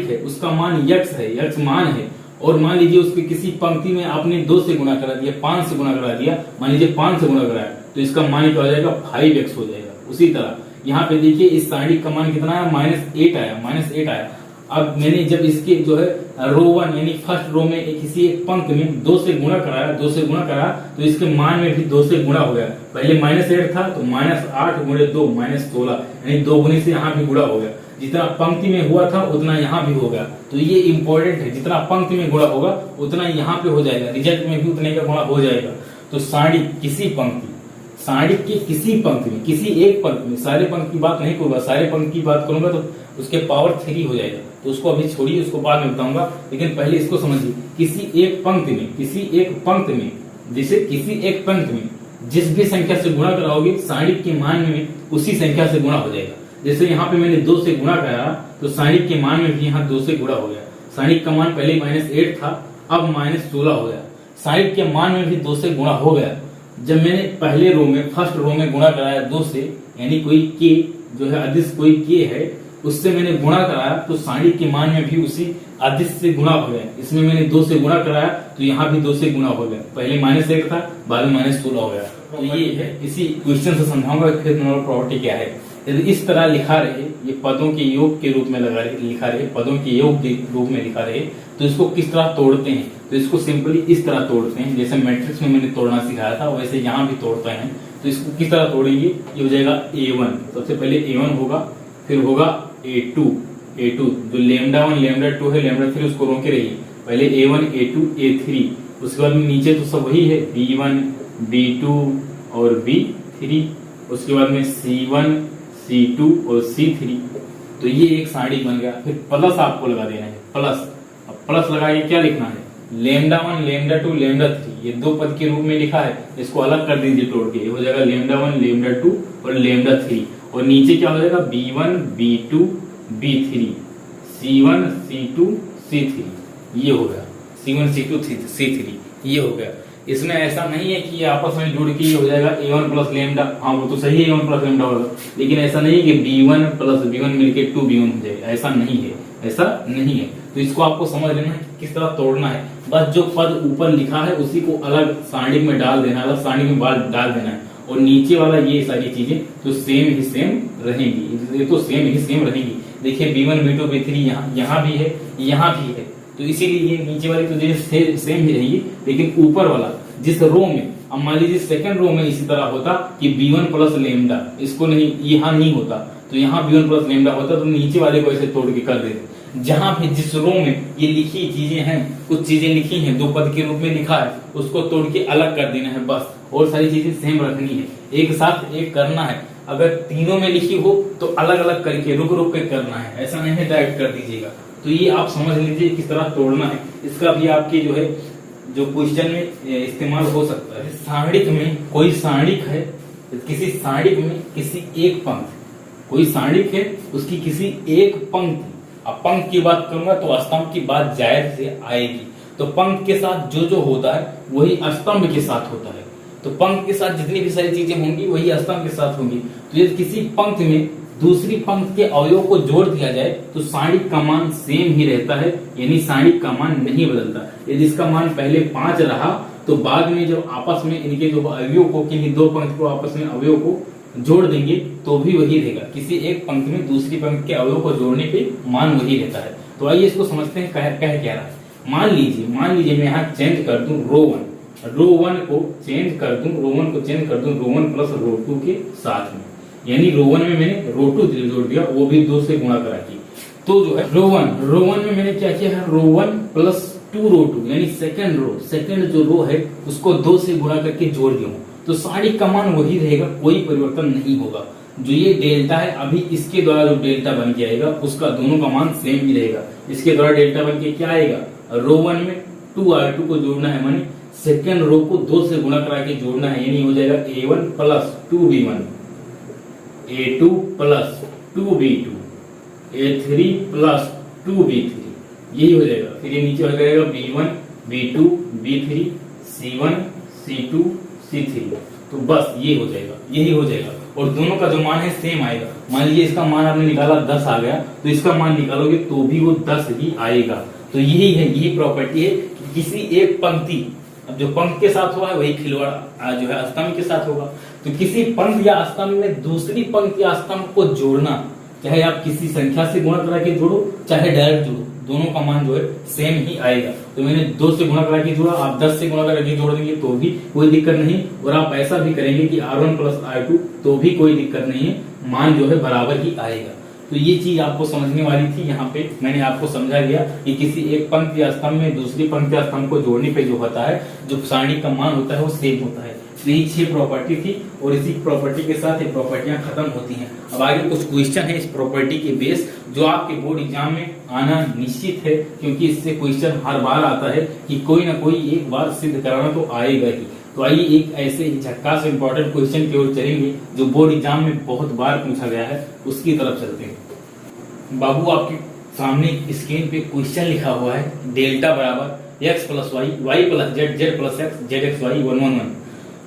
A: है, उसका मान यक्ष मान है, और मान लीजिए उसके किसी पंक्ति में आपने 2 से गुणा करा दिया, 5 से गुणा करा दिया, मान लीजिए 5 से गुणा कराया, तो इसका मान क्या हो जाएगा 5x हो जाएगा। उसी तरह यहाँ पे देखिए इस सारणिक का मान कितना है -8 आया। अब मैंने जब इसके जो है रो 1 यानी फर्स्ट रो में किसी एक पंक्ति में 2 से गुणा कराया, तो इसके मान में भी 2 से गुणा हो गया। पहले -8 था तो -8 गुणे 2 -16, यानी 2 गुने से यहाँ भी गुणा हो गया। जितना पंक्ति में हुआ था उतना यहाँ भी हो गया। तो ये इंपॉर्टेंट है, जितना पंक्ति में गुणा होगा उतना यहाँ पे हो जाएगा, रिजल्ट में भी उतने का गुणा हो जाएगा। तो सारणिक की किसी पंक्ति में, किसी एक पंक्ति में, सारे पंक्ति की बात नहीं करूंगा, सारे पंक्ति की बात करूंगा तो उसके पावर 3 हो जाएगा, तो उसको अभी छोड़िए, उसको बाद में बताऊंगा। लेकिन पहले इसको समझिए, किसी एक पंक्ति में जिस भी संख्या से गुणा कराओगे, सारणिक के मान में उसी संख्या से गुणा हो जाएगा। जैसे यहाँ पे मैंने 2 से गुणा कराया, तो सारणिक के मान में भी यहाँ 2 से गुणा हो गया। सारणिक का मान पहले -8 था, अब -16 हो गया। सारणिक के मान में भी 2 से गुणा हो गया। जब मैंने पहले रो में, फर्स्ट रो में गुणा कराया 2 से, यानी कोई के जो है अदिश कोई के है, उससे मैंने गुणा कराया, तो सारणिक के मान में भी उसी अदिश से गुणा हो गया। इसमें मैंने 2 से गुणा कराया, तो यहाँ भी 2 से गुणा हो गया। पहले -1 था, बाद में -16 हो गया। तो ये है, इसी क्वेश्चन से समझाऊंगा फिर नंबर प्रॉपर्टी क्या है। यदि इस तरह लिखा रहे, ये पदों के योग के रूप में लिखा रहे, पदों के योग के रूप में लिखा रहे, तो इसको किस तरह तोड़ते हैं, तो इसको सिंपली इस तरह तोड़ते हैं, जैसे मैट्रिक्स में मैंने तोड़ना सिखाया था वैसे यहाँ भी तोड़ते हैं। तो इसको किस तरह तोड़ेंगे, ये हो जाएगा A1, सबसे पहले A1 होगा, फिर होगा A2 जो λ1 λ2 है, λ3 उसको रोके रहिए, पहले A1 A2 A3, उसके बाद में नीचे तो सब वही है, B1 B2 और B3, उसके बाद में C1 C2 और C3। तो ये एक सारणिक बन गया। फिर प्लस आपको लगा देना है, प्लस लगा के क्या लिखना है, λ1 λ2 λ3, ये 2 पद के रूप में लिखा है, इसको अलग कर दीजिए तोड़ के, हो जाएगा λ1 λ2 और λ3, और नीचे क्या हो जाएगा B1 B2 B3 C1 C2 C3, ये हो गया C1 C2 C3, ये हो गया। इसमें ऐसा नहीं है कि ये आपस में जुड़ के हो जाएगा A1 प्लस लैम्डा, हाँ वो तो सही है, A1 प्लस लैम्डा होगा, लेकिन ऐसा नहीं है कि B1 प्लस B1 मिलके 2B1 हो जाएगा, ऐसा नहीं है। तो इसको आपको समझ लेना है किस तरह तोड़ना है। बस जो पद ऊपर लिखा है उसी को अलग सारणी में डाल देना है, अलग सारणी में डाल देना है, और नीचे वाला ये सारी चीजें तो सेम ही सेम रहेंगी, ये तो सेम ही सेम रहेंगी। देखिए B1 B2 B3 यहाँ भी है, यहाँ भी है, तो इसीलिए ये नीचे वाली तो चीजें सेम ही रहेगी, लेकिन ऊपर वाला जिस रो में, अब मान लीजिए सेकंड रो में इसी तरह होता कि B1 प्लस लेमडा, इसको नहीं, यहाँ नहीं होता, तो यहाँ B1 प्लस लेमडा होता, तो नीचे वाले को ऐसे तोड़ के कर देते। जहां भी जिस रो में ये लिखी चीजें हैं, कुछ चीजें लिखी हैं, दो पद के रूप में लिखा है, उसको तोड़ के अलग कर देना है बस, और सारी चीजें सेम रखनी है, एक साथ एक करना है। अगर तीनों में लिखी हो तो अलग अलग करके रुक रुक के करना है, ऐसा नहीं है डायरेक्ट कर दीजिएगा। तो ये आप समझ लीजिए किस तरह तोड़ना है, इसका भी आपके जो है जो क्वेश्चन में इस्तेमाल हो सकता है। सारणिक में कोई सारणिक है, किसी सारणिक में किसी एक पंक्ति, कोई सारणिक है उसकी किसी एक पंक्ति, अब पंक्ति की बात करूंगा तो स्तंभ की बात जायज से आएगी, तो पंक्ति के साथ जो होता है वही स्तंभ के साथ होता है, तो पंक्ति के साथ जितनी भी सारी चीजें होंगी वही स्तंभ के साथ होंगी। तो यदि किसी पंक्ति में दूसरी पंक्ति के अवयव को जोड़ दिया जाए तो सारणिक का मान सेम ही रहता है, यानी सारणिक का मान नहीं बदलता। यदि इसका मान पहले 5 रहा तो बाद में जब आपस में इनके जो अवयव को, किन्हीं दो पंक्ति को आपस में अवयव को जोड़ देंगे तो भी वही रहेगा, किसी एक पंक्ति में दूसरी पंक्ति के अवयव को जोड़ने पे मान वही रहता है। तो आइए इसको समझते हैं कह क्या रहा है। मान लीजिए मैं यहाँ चेंज कर दूं रो वन को चेंज कर दूं रो वन प्लस रो टू के साथ में, यानी रो वन में मैंने रो टू जोड़ दिया, वो भी 2 से गुणा करा के, तो जो है रो वन में मैंने क्या किया है, रो वन प्लस 2 रो टू, यानी सेकंड जो रो है उसको 2 से गुणा करके जोड़ दिया, तो सारणिक का मान वही रहेगा, कोई परिवर्तन नहीं होगा। जो ये डेल्टा है अभी इसके द्वारा जो डेल्टा बन के आएगा उसका दोनों का मान सेम ही रहेगा। इसके द्वारा डेल्टा बन के क्या आएगा, रो वन में 2r2 को जोड़ना है, माने सेकंड रो को 2 से गुणा करा के जोड़ना है, यानी हो जाएगा a1 plus 2b1, a2 plus 2b2, a3 plus 2b3, यही हो जाएगा। फिर ये नीचे हो जाएगा b1 b2 b3 c1 c2 c3, तो बस ये हो जाएगा, यही हो जाएगा, और दोनों का जो मान है सेम आएगा। मान लीजिए इसका मान आपने निकाला 10 आ गया, तो इसका मान निकालोगे तो भी वो 10 ही आएगा। तो यही प्रॉपर्टी है कि किसी एक पंक्ति, अब जो पंक्ति के साथ हुआ है वही खिलवाड़ जो है स्तंभ के साथ होगा, तो किसी पंक्ति या स्तंभ में दूसरी पंक्ति या स्तंभ को जोड़ना, चाहे आप किसी संख्या से गुणा करा के जोड़ो चाहे डायरेक्ट जोड़ो, दोनों का मान जो है सेम ही आएगा। तो मैंने 2 से गुणा करा के जोड़ा, आप 10 से गुणा करा के जोड़ देंगे तो भी कोई दिक्कत नहीं, और आप ऐसा भी करेंगे कि r1 प्लस r2 तो भी कोई दिक्कत नहीं है, मान जो है बराबर ही आएगा। तो ये चीज आपको समझने वाली थी, यहाँ पे मैंने आपको समझा दिया कि किसी एक पंक्ति या स्तंभ में दूसरी पंक्ति या स्तंभ को जोड़ने पे जो होता है, जो सारणी का मान होता है वो सेम होता है। तो यही 6 प्रॉपर्टी थी, और इसी प्रॉपर्टी के साथ ये प्रॉपर्टियां खत्म होती हैं। अब आगे कुछ क्वेश्चन है इस प्रॉपर्टी के बेस, जो आपके बोर्ड एग्जाम में आना निश्चित है, क्योंकि इससे क्वेश्चन हर बार आता है कि कोई ना कोई एक बार सिद्ध कराना तो आएगा ही। तो आइए एक ऐसे झक्कास इंपॉर्टेंट क्वेश्चन की ओर चलेंगे जो बोर्ड एग्जाम में बहुत बार पूछा गया है, उसकी तरफ चलते हैं। बाबू आपके सामने स्क्रीन पे क्वेश्चन लिखा हुआ है, डेल्टा बराबर x plus Y, Y plus Z, Z plus X, Z X Y 1 1 1,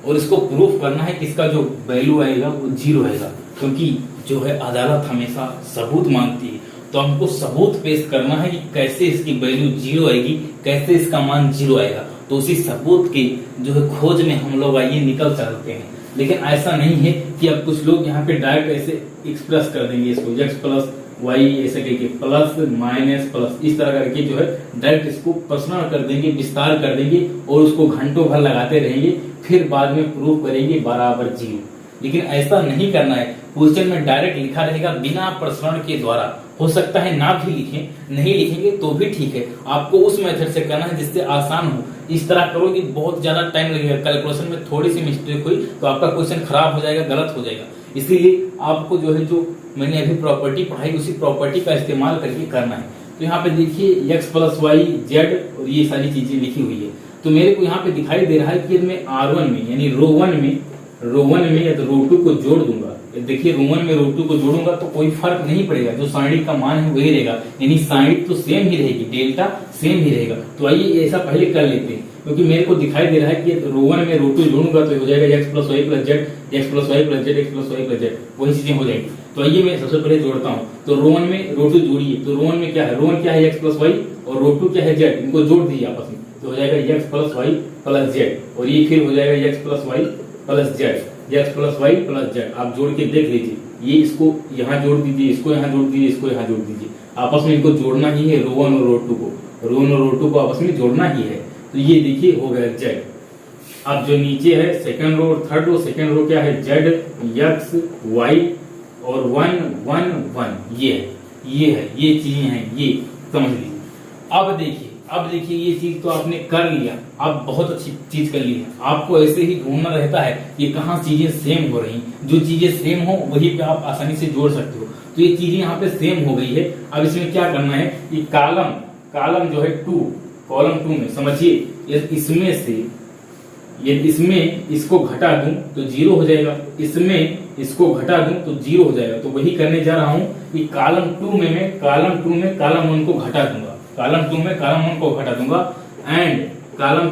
A: और इसको प्रूफ करना है कि इसका जो वैल्यू आएगा वो 0 आएगा, क्योंकि जो है अदालत हमेशा सबूत मांगती है। तो हमको सबूत पेश करना है कि कैसे इसकी वैल्यू 0 आएगी, कैसे इसका मान 0 आएगा। तो उसी सबूत की जो है खोज में हम लोग आइए निकल चलते हैं। लेकिन ऐसा नहीं है कि अब कुछ लोग यहाँ पे डायरेक्ट ऐसे एक्सप्रेस कर देंगे इसको, x प्लस वाई ऐसे करके प्लस माइनस प्लस इस तरह करके जो है डायरेक्ट इसको पर्सनल कर देंगे, विस्तार कर देंगे, और उसको घंटों भर लगाते रहेंगे, फिर बाद में प्रूफ करेंगे बराबर 0। लेकिन ऐसा नहीं करना है, क्वेश्चन में डायरेक्ट लिखा रहेगा बिना प्रश्न के द्वारा। हो सकता है ना भी लिखें, नहीं लिखेंगे तो भी ठीक है, आपको उस मेथड से करना है जिससे आसान हो। इस तरह करोगे बहुत ज्यादा टाइम लगेगा, कैलकुलेशन में थोड़ी सी मिस्टेक हुई तो आपका क्वेश्चन खराब हो जाएगा, गलत हो जाएगा। इसीलिए आपको जो है जो मैंने अभी प्रॉपर्टी पढ़ाई उसी प्रॉपर्टी का इस्तेमाल करके करना है। तो यहाँ पे देखिए x प्लस वाई जेड और ये सारी चीजें लिखी हुई है। तो मेरे को यहाँ पे दिखाई दे रहा है कि मैं R1 में यानी रो वन में या तो रो टू को जोड़ दूंगा, देखिए रोमन में रो टू को जोड़ूंगा तो कोई फर्क नहीं पड़ेगा, जो साइनिक का मान है वही रहेगा, यानी साइनिक तो सेम ही रहेगी, डेल्टा सेम ही रहेगा। तो आइए ऐसा पहले कर लेते हैं, क्योंकि मेरे को दिखाई दे रहा है कि रो1 में रो2 जोड़ूंगा तो हो जाएगा x plus Y plus Z, X plus Y plus Z, X plus Y plus Z, वही चीजें हो जाएंगी। तो आइए मैं सबसे पहले जोड़ता हूँ। तो रो1 में रो2 जोड़िए, तो रो1 में क्या है, रो1 क्या है x प्लस वाई और रो2 क्या है जेड, इनको जोड़ दीजिए आपस में, तो हो जाएगा x plus Y plus Z, और ये फिर हो जाएगा x plus Y plus Z, x plus Y plus Z. आप जोड़ के देख लीजिए, ये इसको यहाँ जोड़ दीजिए, इसको यहाँ जोड़ दीजिए, इसको यहाँ जोड़ दीजिए, आपस में इनको जोड़ना ही है, रो1 और रो2 को, रो1 और रो2 को आपस में जोड़ना ही है। तो ये देखिए हो गया जेड। अब जो नीचे है सेकंड रो और थर्ड रो, सेकंड रो क्या है, जेड एक्स वाई और 1 1 1, ये है, ये चीजें हैं, ये समझ लीजिए। अब देखिए ये चीज तो आपने कर लिया, अब बहुत अच्छी चीज कर ली है। आपको ऐसे ही ढूंढना रहता है कि कहाँ चीजें सेम हो रही, जो चीजें सेम हो वही पे आप आसानी से जोड़ सकते हो। तो ये चीजें यहाँ पे सेम हो गई है। अब इसमें क्या करना है, ये कॉलम जो है 2, कॉलम 2 में समझिए, इसमें से यदि इसमें इसको घटा दूं तो 0 हो जाएगा, इसमें इसको घटा दूं तो 0 हो जाएगा। तो वही करने जा रहा हूं कि कॉलम 2 में मैं कॉलम 1 को घटा दूंगा, कॉलम 2 में कॉलम 1 को घटा दूंगा, एंड कॉलम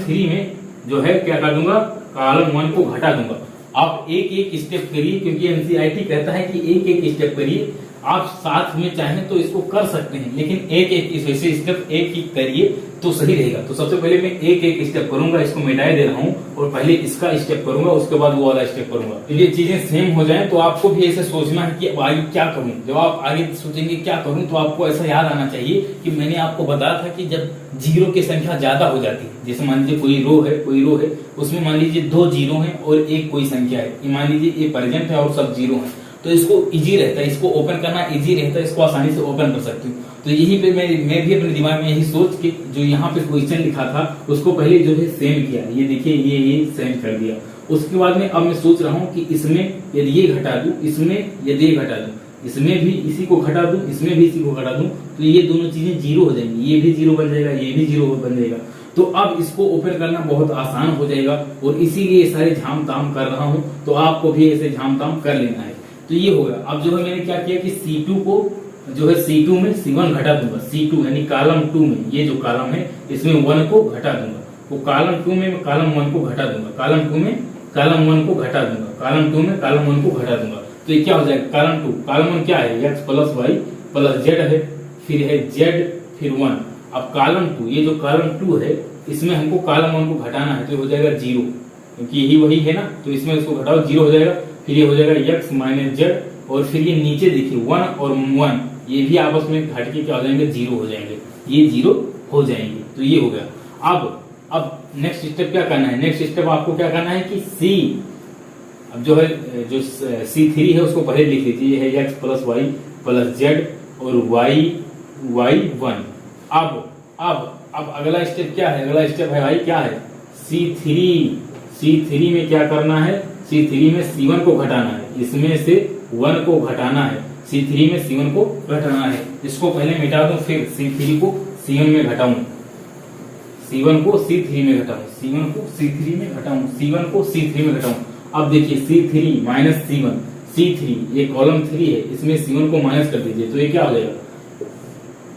A: 3 में जो है क्या कर दूंगा, कॉलम 1 को घटा दूंगा। आप एक एक स्टेप करिए, क्योंकि एनसीईआरटी कहता है कि एक एक स्टेप करिए। आप साथ में चाहें तो इसको कर सकते हैं, लेकिन एक एक वैसे स्टेप एक ही करिए तो सही रहेगा। तो सबसे पहले मैं एक एक स्टेप करूंगा, इसको मिटाए दे रहा हूं, और पहले इसका स्टेप करूंगा, उसके बाद वो वाला स्टेप करूंगा। तो ये चीजें सेम हो जाएं तो आपको भी ऐसे सोचना है कि अब आगे क्या करूं। जब आप आगे सोचेंगे क्या करूं, तो आपको ऐसा याद आना चाहिए कि मैंने आपको बताया था कि जब जीरो की संख्या ज्यादा हो जाती है, जैसे मान लीजिए कोई रो है, उसमें मान लीजिए 2 जीरो है और एक कोई संख्या है, मान लीजिए ये प्रेजेंट है और सब जीरो है, तो इसको इजी रहता है, इसको ओपन करना इजी रहता है, इसको आसानी से ओपन कर सकती हूँ। तो यही पे मैं भी अपने दिमाग में यही सोच के जो यहाँ पे क्वेश्चन लिखा था उसको पहले जो है सेम किया, ये देखिए ये सेम कर दिया। उसके बाद में अब मैं सोच रहा हूँ कि इसमें यदि ये घटा दूं, इसमें यदि ये घटा दूं, इसमें भी इसी को घटा दूं, इसमें भी इसी को घटा दूं, तो ये दोनों चीजें 0 हो जाएंगी, ये भी 0 बन जाएगा, ये भी 0 बन जाएगा। तो अब इसको ओपन करना बहुत आसान हो जाएगा, और इसीलिए सारे झाम ताम कर रहा हूँ। तो आपको भी ऐसे झाम ताम कर लेना है। तो ये होगा। अब जो है मैंने क्या किया कि C2 को जो है C2 में C1 घटा दूंगा, C2 यानी कॉलम 2 में ये जो कॉलम है इसमें 1 को घटा दूंगा, वो कॉलम 2 में कॉलम 1 को घटा दूंगा, कॉलम 2 में कॉलम 1 को घटा दूंगा, कॉलम 2 में कॉलम 1 को घटा दूंगा। तो ये क्या हो जाएगा, कॉलम 2, कॉलम 1 क्या है, x plus Y plus Z है, फिर है जेड फिर 1। अब कॉलम 2, ये जो कॉलम 2 है इसमें हमको कॉलम 1 को घटाना है, तो हो जाएगा 0, क्योंकि यही वही है ना, तो इसमें इसको घटाओ 0 हो जाएगा। फिर ये हो जाएगा x माइनस जेड, और फिर ये नीचे देखिए 1 और 1 ये भी आपस में घट के क्या हो जाएंगे, 0 हो जाएंगे, ये 0 हो जाएंगे। तो ये हो गया। अब नेक्स्ट स्टेप क्या करना है, नेक्स्ट स्टेप आपको क्या करना है कि अब जो है जो C3 है उसको पहले लिख लीजिए, ये है x plus Y plus Z और y 1। अब अगला स्टेप क्या है, अगला स्टेप है भाई क्या है, C3 में क्या करना है, C3 में C1 को घटाना है, इसमें से 1 को घटाना है, C3 में C1 को घटाना है। इसको पहले मिटा दूं, फिर C3 को C1 में घटाऊं, C1 को C3 में घटाऊं, C1 को C3 में घटाऊं, C1 को C3 में घटाऊं। अब देखिए C3 माइनस C1, C3 ये कॉलम 3 है, इसमें C1 को माइनस कर दीजिए, तो ये क्या हो जाएगा,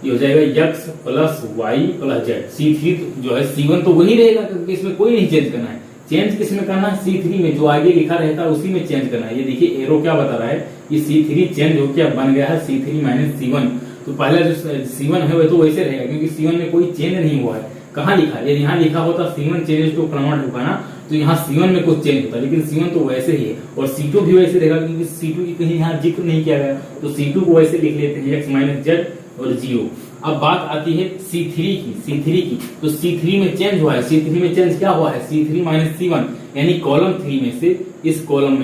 A: ये हो जाएगा x plus Y plus Z. C3 जो है C1 तो वही रहेगा, क्योंकि इसमें कोई नहीं चेंज करना है। चेंज किसमें करना है, C3 में, जो आगे लिखा रहता है उसी में चेंज करना है। ये देखिए एरो क्या बता रहा है कि C3 चेंज हो क्या बन गया है C3 माइनस C1। तो पहला जो C1 है वह तो वैसे रहेगा, क्योंकि C1 में कोई चेंज नहीं हुआ है। कहाँ लिखा है, यदि यहाँ लिखा होता C1 चेंजेस टू कन्वर्ट होगा ना, तो यहाँ C1 में कुछ चेंज होता, लेकिन C1 तो वैसे ही है, और C2 भी वैसे रहेगा, क्योंकि C2 की कहीं यहाँ जिक्र नहीं किया गया, तो C2 को वैसे लिख लेते हैं x माइनस जेड और 0। अब बात आती है C3 की, तो C3 में चेंज हुआ है, C3 में चेंज क्या हुआ है, C3 माइनस C1, यानी कॉलम 3 में से इस कॉलम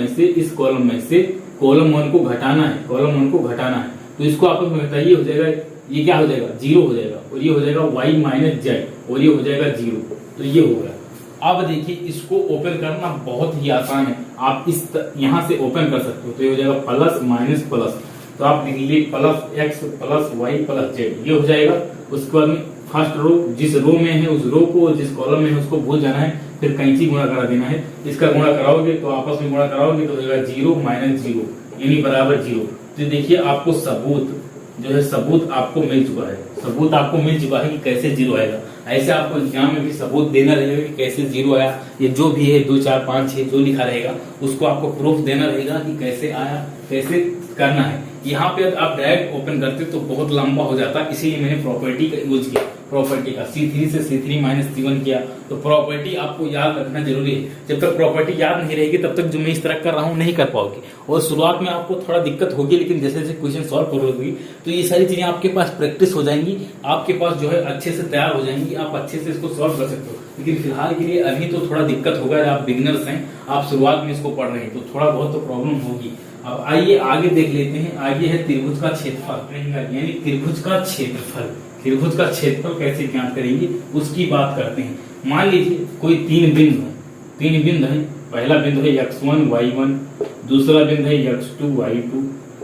A: में से कॉलम 1 को घटाना है, कॉलम 1 को घटाना है। तो इसको आपको बताइए, हो जाएगा ये क्या हो जाएगा, 0 हो जाएगा, और ये हो जाएगा y माइनस जेड, और ये हो जाएगा 0। तो ये हो गया। अब देखिए इसको ओपन करना बहुत ही आसान है, आप इस यहाँ से ओपन कर सकते हो। तो ये हो जाएगा प्लस माइनस प्लस, तो आप लिख लीजिए plus x plus Y plus Z, ये हो जाएगा। उसके बाद में फर्स्ट रो जिस रो में है उस रो को, जिस कॉलम में है उसको भूल जाना है, फिर कैंची गुणा करा देना है। इसका गुणा कराओगे तो आपस में गुणा कराओगे तो होगा 0 - 0 यानी बराबर 0। तो देखिए आपको सबूत जो है, सबूत आपको मिल चुका है, सबूत आपको मिल चुका है कि कैसे 0 आएगा। ऐसे आपको एग्जाम में भी सबूत देना रहेगा कि कैसे 0 आया। ये जो भी है 2 4 5 6 जो लिखा रहेगा उसको आपको प्रूफ देना रहेगा कि कैसे आया, कैसे करना है। यहाँ पे आप डायरेक्ट ओपन करते तो बहुत लंबा हो जाता, इसीलिए मैंने प्रॉपर्टी का यूज किया। प्रॉपर्टी का C3 से C3 - C1 किया। तो प्रॉपर्टी आपको याद रखना जरूरी है। जब तक प्रॉपर्टी याद नहीं रहेगी तब तक जो मैं इस तरह कर रहा हूँ नहीं कर पाओगे। और शुरुआत में आपको थोड़ा दिक्कत होगी, लेकिन जैसे जैसे क्वेश्चन सॉल्व करोगे तो ये सारी चीजें आपके पास प्रैक्टिस हो जाएंगी, आपके पास जो है अच्छे से तैयार हो जाएंगी, आप अच्छे से इसको सॉल्व कर सकते हो। लेकिन फिलहाल के लिए अभी तो थोड़ा दिक्कत होगा, आप बिगिनर्स हैं, आप शुरुआत में इसको पढ़ रहे हैं तो थोड़ा बहुत तो प्रॉब्लम होगी। अब आइए आगे देख लेते हैं। आगे है त्रिभुज का क्षेत्रफल, यानी त्रिभुज का क्षेत्रफल। त्रिभुज का क्षेत्रफल कैसे ज्ञात करेंगे उसकी बात करते हैं। मान लीजिए कोई तीन बिंदु है। पहला बिंदु है x1 y1, दूसरा बिंदु है x2 y2,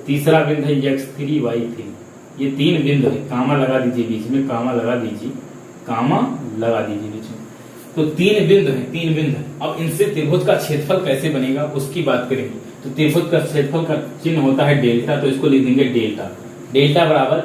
A: तीसरा बिंदु है x3 y3। ये तीन बिंदु है। कामा लगा दीजिए बीच में, कामा लगा दीजिए, कामा लगा दीजिए बीच में। तो तीन बिंदु है। अब इनसे त्रिभुज का क्षेत्रफल कैसे बनेगा उसकी बात करेंगे। तो त्रिभुज का क्षेत्रफल का चिन्ह होता है डेल्टा, तो इसको लिख देंगे डेल्टा। डेल्टा बराबर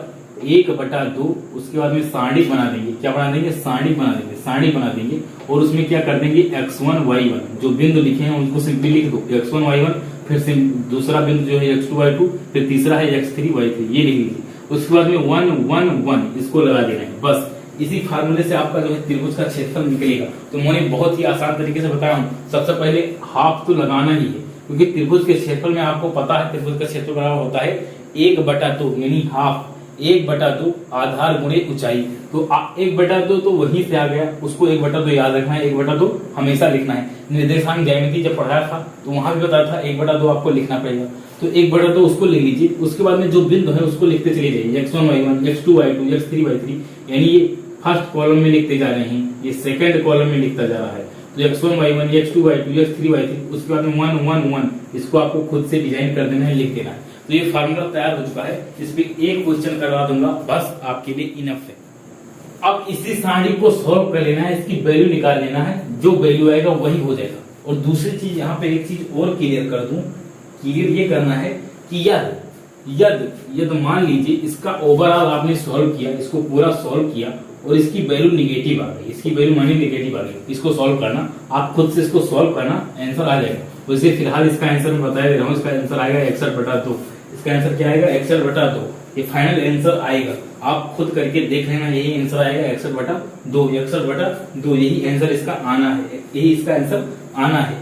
A: 1/2। उसके बाद में सारणी बना देंगे। क्या बना देंगे? सारणी बना देंगे और उसमें क्या कर देंगे x1 y1 जो बिंदु लिखे हैं उनको सिंपली लिख दो, x1 y1, फिर से दूसरा बिंदु जो है x2 y2, फिर तीसरा है x3 y3, ये लिख लीजिए। उसके बाद में 1 1 1 इसको लगा देना है। बस इसी फार्मूले से आपका जो है त्रिभुज का क्षेत्रफल निकलेगा। तो मैंने बहुत ही आसान तरीके से बताया हूँ। सबसे पहले हाफ तो लगाना ही है, क्योंकि त्रिभुज के क्षेत्रफल में आपको पता है त्रिभुज का क्षेत्रफल बराबर होता है 1/2 यानी हाफ। 1/2 आधार गुणे ऊंचाई। तो 1/2 तो वहीं से आ गया, उसको 1/2 याद रखना है, 1/2 हमेशा लिखना है। निर्देशांक ज्यामिति जब पढ़ाया था तो वहां भी बताया था 1/2 आपको लिखना पड़ेगा। तो 1/2 उसको लिख लीजिए। उसके बाद में जो बिंदु है उसको लिखते चले जाइए, x1 y1, x2 y2, x3 y3, यानी ये फर्स्ट कॉलम में लिखते जा रहे हैं, ये सेकंड कॉलम में लिखता जा रहा है। तो x1 y1, x2 y2, x3 y3, उसके बाद में 1 1 1 इसको आपको खुद से डिजाइन कर देना है, लिख देना है। तो ये फार्मूला तैयार हो चुका है। इस पे एक क्वेश्चन करवा दूंगा, बस आपके लिए इनफ है। अब इसी सारणी को सॉल्व कर लेना है, इसकी वैल्यू निकाल लेना है, जो वैल्यू आएगा वही हो जाएगा। और दूसरी चीज यहाँ पे एक चीज और क्लियर कर दूं, क्लियर ये करना है कि यदि मान लीजिए इसका ओवरऑल आपने सॉल्व किया, इसको पूरा सॉल्व किया और इसकी वैल्यू निगेटिव आ गई, इसकी वैल्यू मानी निगेटिव आ गई, इसको सॉल्व करना, आप खुद से इसको सॉल्व करना, आंसर आ जाएगा। वैसे फिलहाल इसका आंसर मैं बता दे रहा हूँ, इसका आंसर आएगा 61/2। इसका आंसर क्या आएगा? 61/2। ये फाइनल आंसर आएगा, आप खुद करके देख लेना, यही आंसर आएगा 61/2। 61/2 यही आंसर इसका आना है, यही इसका आंसर आना है।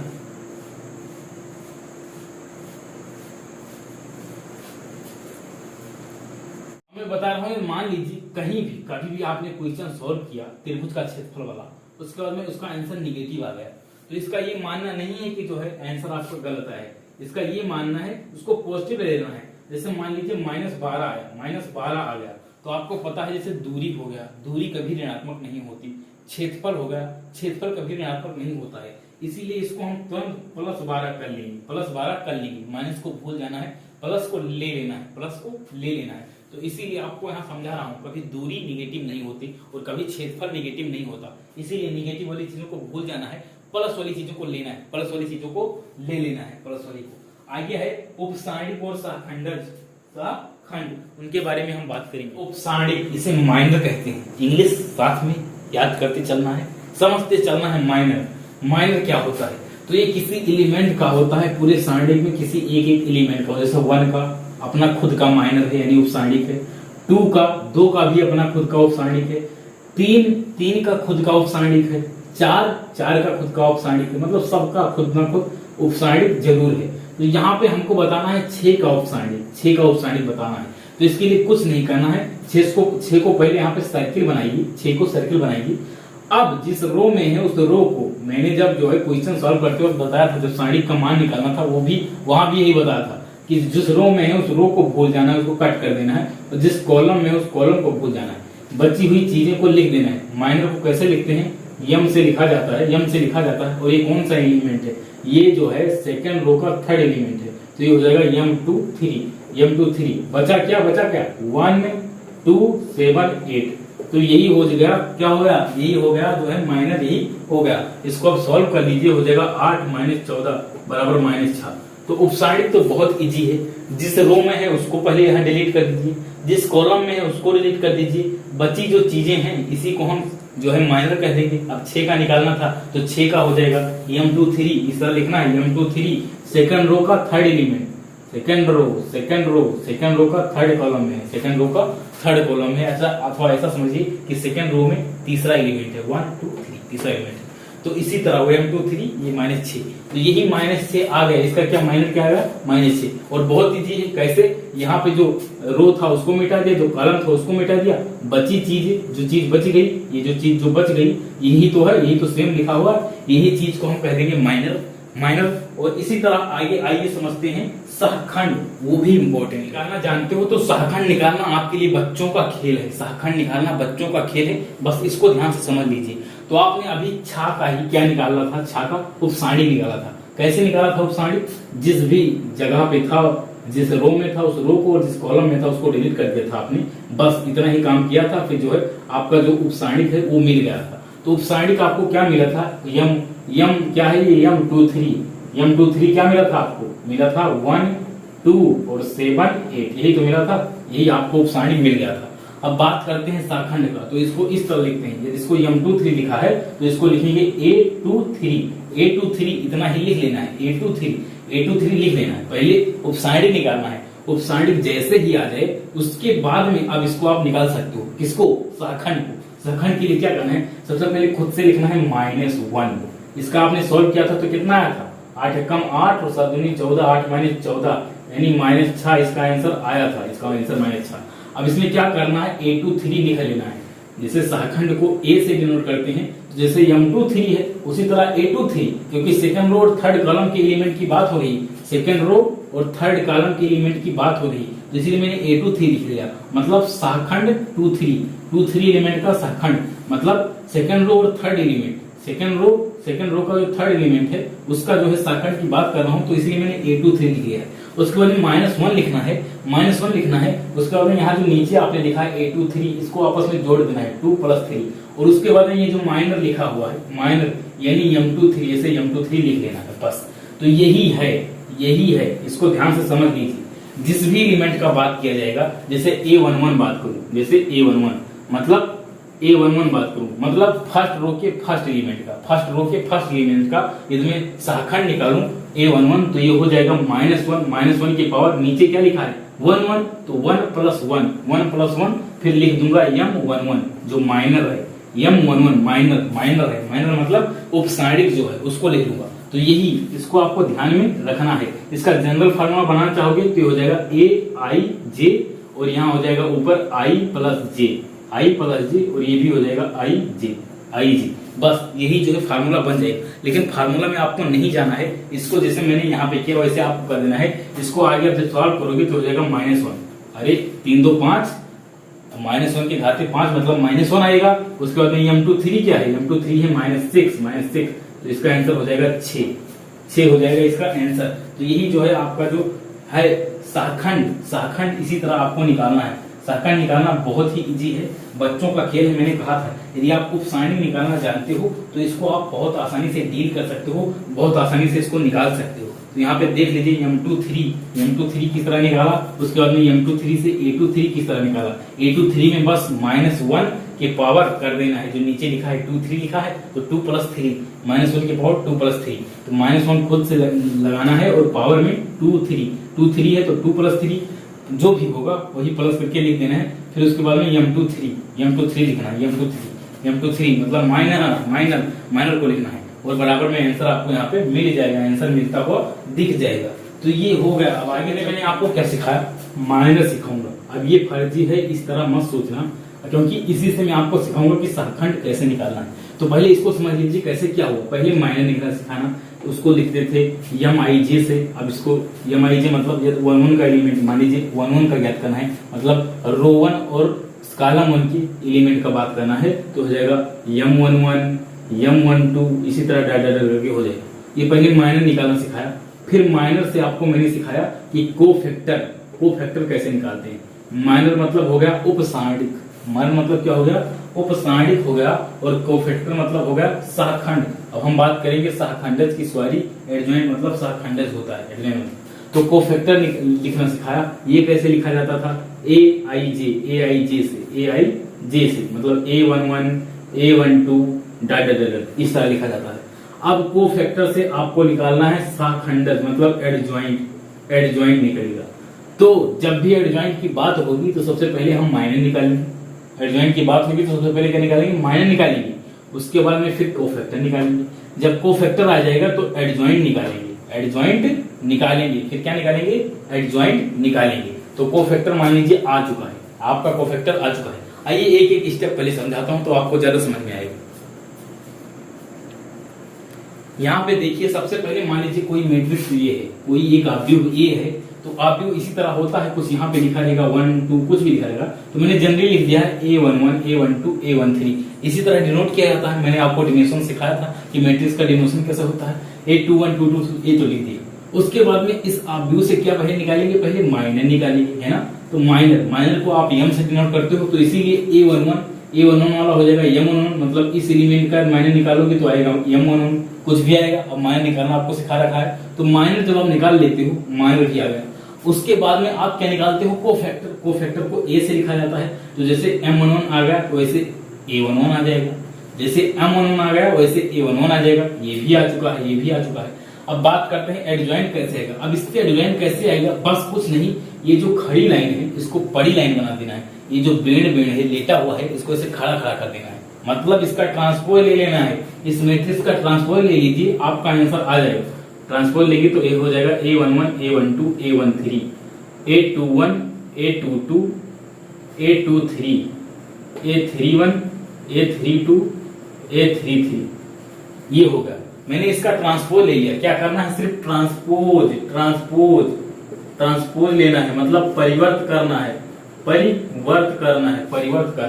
A: मैं बता रहा हूँ, मान लीजिए कभी भी आपने क्वेश्चन सॉल्व किया त्रिभुज का क्षेत्रफल वाला, उसके बाद में उसका आंसर निगेटिव आ गया, तो इसका ये मानना नहीं है कि जो है आंसर आपका गलत है। इसका ये मानना है उसको पॉजिटिव ले लेना है। जैसे मान लीजिए -12 आया, -12 आ गया, तो आपको पता है जैसे दूरी हो गया, दूरी कभी ऋणात्मक नहीं होती। क्षेत्रफल हो गया, क्षेत्रफल कभी ऋणात्मक नहीं होता है, इसीलिए इसको हम तुरंत +12 कर लेंगे, +12 कर लेंगे। माइनस को भूल जाना है, प्लस को ले लेना है, प्लस को ले लेना है। तो इसीलिए आपको यहाँ समझा रहा हूँ, कभी दूरी निगेटिव नहीं होती और कभी क्षेत्रफल निगेटिव नहीं होता। इसीलिए निगेटिव वाली चीजों को भूल जाना है, प्लस वाली चीजों को लेना है, प्लस वाली चीजों को ले लेना है, प्लस वाली को। आगे है उपसारणिक और सहखंडज, खंड, उनके बारे में हम बात करेंगे। उपसारणिक इसे माइनर कहते हैं, इंग्लिश साथ में याद करते चलना है, समझते चलना है। माइनर क्या होता है? तो ये किसी एलिमेंट का होता है, पूरे सारणिक में किसी एक एलिमेंट का। जैसे 1 का अपना खुद का माइनर है यानी उपसारणिक है, 2 का भी अपना खुद का उपसारणिक है, 3 का खुद का उपसारणिक है, 4 का खुद का उपसारणिक है, मतलब सबका खुद ना खुद उपसारणिक जरूर है। तो यहाँ पे हमको बताना है 6 का उपसारणिक बताना है। तो इसके लिए कुछ नहीं करना है, 6 को पहले यहाँ पे सर्किल बनाइए, 6 को सर्किल बनाइए। अब जिस रो में है उस रो को मैंने जब जो है क्वेश्चन सॉल्व करते वक्त बताया था, जब सारणी का मान निकालना था, वो भी वहां भी यही बताया था कि जिस रो में है उस रो को भूल जाना है, उसको कट कर देना है, और जिस कॉलम में है उस कॉलम को भूल जाना है। बची हुई चीजें को लिख देना है। माइनर को कैसे लिखते हैं? यम से लिखा जाता है, और ये कौन सा एलिमेंट है? ये जो है सेकंड रो का थर्ड एलिमेंट है, तो ये हो जाएगा M2 3। बचा क्या 1 2 7 8, तो यही हो गया, क्या हो गया, यही हो गया जो है माइनर, यही हो गया। इसको अब सॉल्व कर लीजिए, हो जाएगा 8 - 14 बराबर -6। तो उपसारणिक तो बहुत इजी है, जिस रो में है उसको पहले यहाँ डिलीट कर दीजिए, जिस कॉलम में है उसको डिलीट कर दीजिए, बची जो चीजें हैं इसी को हम जो है माइनर कह देंगे। अब 6 का निकालना था तो 6 का हो जाएगा m23, इस तरह लिखना है m23 सेकंड रो का थर्ड एलिमेंट, सेकंड रो का थर्ड कॉलम में है, सेकंड रो का थर्ड कॉलम है, ऐसा अथवा ऐसा समझिए कि सेकंड रो में तीसरा एलिमेंट है, 1 2 3 तीसरा एलिमेंट है। तो इसी तरह वो m23 ये -6, तो यही -6 आ गया, इसका क्या माइनर क्या आएगा -6। और बहुत इजी है, कैसे, यहाँ पे जो रो था उसको मिटा दिया, जो कॉलम था उसको मिटा दिया, बची चीज, जो चीज बच गई, ये जो चीज जो बच गई यही तो है, यही तो सेम लिखा हुआ, यही चीज को हम कह देंगे माइनर। और इसी तरह आगे आइए समझते हैं सहखंड, वो भी इंपॉर्टेंट निकालना जानते हो तो सहखंड निकालना आपके लिए बच्चों का खेल है, सहखंड निकालना बच्चों का खेल है, बस इसको ध्यान से समझ लीजिए। तो आपने अभी छा का ही क्या निकाला था, छा का उपसाणी निकाला था। कैसे निकाला था उपसाणी, जिस भी जगह पे था, जिस रो में था उस रो को, और जिस कॉलम में था उसको डिलीट कर दिया था आपने, बस इतना ही काम किया था। फिर जो है आपका जो उपसाणिक है वो मिल गया था। तो उपसाणिक आपको क्या मिला था, यम क्या है ये, m23 क्या मिला था आपको, मिला था 1 2 और 7 8, यही तो मिला था, यही आपको उपसारणिक मिल गया था। अब बात करते हैं सहखंड का, तो इसको इस तरह लिखते हैं, जिसको m23 लिखा है तो इसको लिखेंगे A23 इतना ही लिख लेना है, A23 लिख लेना है। पहले उपसारणिक निकालना है, उपसारणिक जैसे ही आ जाए उसके बाद में अब इसको आप निकाल सकते हो, किसको, सहखंड को। सहखंड के लिए क्या करना है, सबसे पहले खुद से लिखना है -1। इसका आपने सॉल्व किया था तो कितना आया था, 8 एकम 8 और 7 दूनी 14, 8 - 14 यानी -6 इसका आंसर आया था, इसका आंसर -6। अब इसमें क्या करना है, A23 लिख लेना है। जैसे सहखंड को A से डिनोट करते हैं, जैसे m23 है उसी तरह A23, क्योंकि सेकंड रो और थर्ड कॉलम के एलिमेंट की बात हो रही, सेकंड रो और थर्ड कॉलम के एलिमेंट की बात हो रही, इसलिए मैंने A23 लिख लिया। मतलब सहखंड 23 एलिमेंट का सहखंड, मतलब सेकंड रो और थर्ड एलिमेंट, सेकंड रो का जो थर्ड एलिमेंट है उसका जो है सहखंड की बात कर रहा हूं, तो इसलिए मैंने A23 लिख लिया है। उसके बाद में -1 लिखना है, उसके बाद में यहाँ जो नीचे आपने लिखा है A23, इसको आपस में जोड़ देना है 2 + 3, और उसके बाद में ये जो माइनर लिखा हुआ है, माइनर यानी m23, ऐसे m23 लिख लेना है बस। तो यही है, इसको ध्यान से समझ लीजिए। जिस भी एलिमेंट का बात किया जाएगा, जैसे A11 बात करूं, जैसे A11 बात करूं, मतलब फर्स्ट रो के फर्स्ट एलिमेंट का इसमें सहखंड निकालूं A11, तो ये हो जाएगा -1 की पावर नीचे क्या लिखा है 1 तो 1 + 1 फिर लिख दूंगा m11 जो माइनर है, m11 माइनर मतलब उपसारणिक जो है उसको लिख दूंगा। तो यही इसको आपको ध्यान में रखना है। इसका जनरल फार्मूला बनाना चाहोगे तो हो जाएगा AIJ, और यहाँ हो जाएगा ऊपर I + J, और ये भी हो जाएगा IG, बस यही जो है फार्मूला बन जाएगा। लेकिन फार्मूला में आपको नहीं जाना है, इसको जैसे मैंने यहाँ पे किया वैसे आपको कर देना है। इसको आगे आप जब सॉल्व करोगे तो हो जाएगा -1, अरे 3 2 5, -1 की घात 5 मतलब -1 आएगा। उसके बाद में m23 क्या है, m23 है -6, तो इसका आंसर हो जाएगा 6 हो जाएगा इसका आंसर। तो यही जो है आपका जो है सहखंड इसी तरह आपको निकालना है। सहखंड निकालना बहुत ही इजी है, बच्चों का खेल है। मैंने कहा था यदि आप उपसारणिक निकालना जानते हो तो इसको आप बहुत आसानी से डील कर सकते हो, बहुत आसानी से इसको निकाल सकते हो। तो यहाँ पे देख लीजिए m23 किस तरह निकाला, उसके बाद में m23 से A23 किस तरह निकाला। A23 में बस -1 के पावर कर देना है, जो नीचे लिखा है 23 लिखा है तो 2 + 3, -1 के पावर 2 + 3, तो -1 खुद से लगाना है और पावर में 2 3 है तो 2 + 3 जो भी होगा वही प्लस करके लिख देना है। फिर उसके बाद में m23 लिखना है, m23 मतलब माइनर को लिखना है, और बराबर में आंसर आपको यहाँ पे मिल जाएगा, आंसर मिलता हुआ दिख जाएगा। तो ये हो गया। अब आगे मैंने आपको क्या सिखाया, माइनर सिखाऊंगा। अब ये फर्जी है, इस तरह मत सोचना, क्योंकि इसी से मैं आपको सिखाऊंगा कि सहखंड कैसे निकालना है। तो पहले इसको समझ लीजिए कैसे क्या हुआ। पहले माइनर निकालना सिखाना, उसको लिखते थे MIJ से। अब इसको MIJ मतलब 1 का एलिमेंट, मान लीजिए 1 का ज्ञात करना है, मतलब रो 1 और कॉलम 1 की एलिमेंट का बात करना है, तो हो जाएगा M11 M12 इसी तरह डाटा करके हो जाएगा। ये पहले माइनर निकालना सिखाया। फिर माइनर से आपको मैंने सिखाया कि कोफैक्टर कैसे निकालते हैं। माइनर मतलब हो गया उपसारणिक, मान मतलब क्या हो गया, उपसारणिक हो गया, और कोफैक्टर मतलब हो गया सहखंड। अब हम बात करेंगे सहखंडज की, सॉरी एडजॉइंट मतलब सहखंडज होता है एडजॉइंट। तो कोफैक्टर लिखना सिखाया, ये कैसे लिखा जाता था, ए आई जे से, मतलब A11 A12 इस तरह लिखा जाता है। अब कोफैक्टर से आपको निकालना है सहखंडज मतलब एडजॉइंट निकलेगा। तो जब भी एडजॉइंट की बात होगी तो सबसे पहले हम माइनर निकालेंगे, एडजॉइंट की बात होगी तो सबसे पहले क्या निकालेंगे, माइनर निकालेंगे, उसके बाद में फिर कोफैक्टर निकालेंगे। जब कोफैक्टर आ जाएगा तो एडजॉइंट निकालेंगे, फिर क्या निकालेंगे, एडजॉइंट निकालेंगे। तो कोफैक्टर मान लीजिए आ चुका है, आपका कोफैक्टर आ चुका है। आइए एक एक स्टेप पहले समझाता हूं तो आपको ज्यादा समझ में आएगा। यहाँ पे देखिए, सबसे पहले मान लीजिए कोई मैट्रिक्स ये है, कोई एक ऑब्जेक्ट ए है, तो ऑब्जेक्ट इसी तरह होता है, कुछ यहाँ पे लिखा रहेगा 1 2 कुछ भी लिखा रहेगा, तो मैंने जनरली लिख दिया है A11 A12 A13। इसी तरह डिनोट किया जाता है, मैंने आपको डिनोशन सिखाया था कि मैट्रिक्स का डिनोशन कैसे होता है, A21 22 ये तो लिख दिए। उसके बाद में इस ऑब्जेक्ट से क्या पहले निकालेंगे, पहले माइनर निकालेंगे, है ना। तो माइनर को आप m से डिनोट करते हो, तो इसीलिए A11 वाला हो जाएगा M11, मतलब इस एलिमेंट का माइनर निकालोगे तो आएगा M11, कुछ भी आएगा। अब माइनर निकालना आपको सिखा रखा है, तो माइनर जब आप निकाल लेते हो, माइनर ही आ गया। उसके बाद में आप क्या निकालते हो, कोफैक्टर को A से लिखा जाता है, तो जैसे M11 आ गया वैसे A11 आ जाएगा, जैसे M11 आ गया वैसे A11 आ जाएगा। ये भी आ चुका है, ये भी आ चुका है। अब बात करते हैं एडजॉइंट कैसे आएगा। अब इसके एडजॉइंट कैसे आएगा, बस कुछ नहीं, ये जो खड़ी लाइन है इसको बड़ी लाइन बना देना है, ये जो बेड़ है लेटा हुआ है इसको ऐसे खड़ा कर देना है, मतलब इसका ट्रांसपोज ले लेना है। इस मैट्रिक्स का ट्रांसपोज ले लीजिए, आपका आंसर आ जाएगा। ट्रांसपोज लेंगे तो ए हो जाएगा A11 A12 A13 A21 A22 A23 A31 A32 A33, ये होगा। मैंने इसका ट्रांसपोज ले लिया। क्या करना है, सिर्फ ट्रांसपोज लेना है, मतलब परिवर्त करना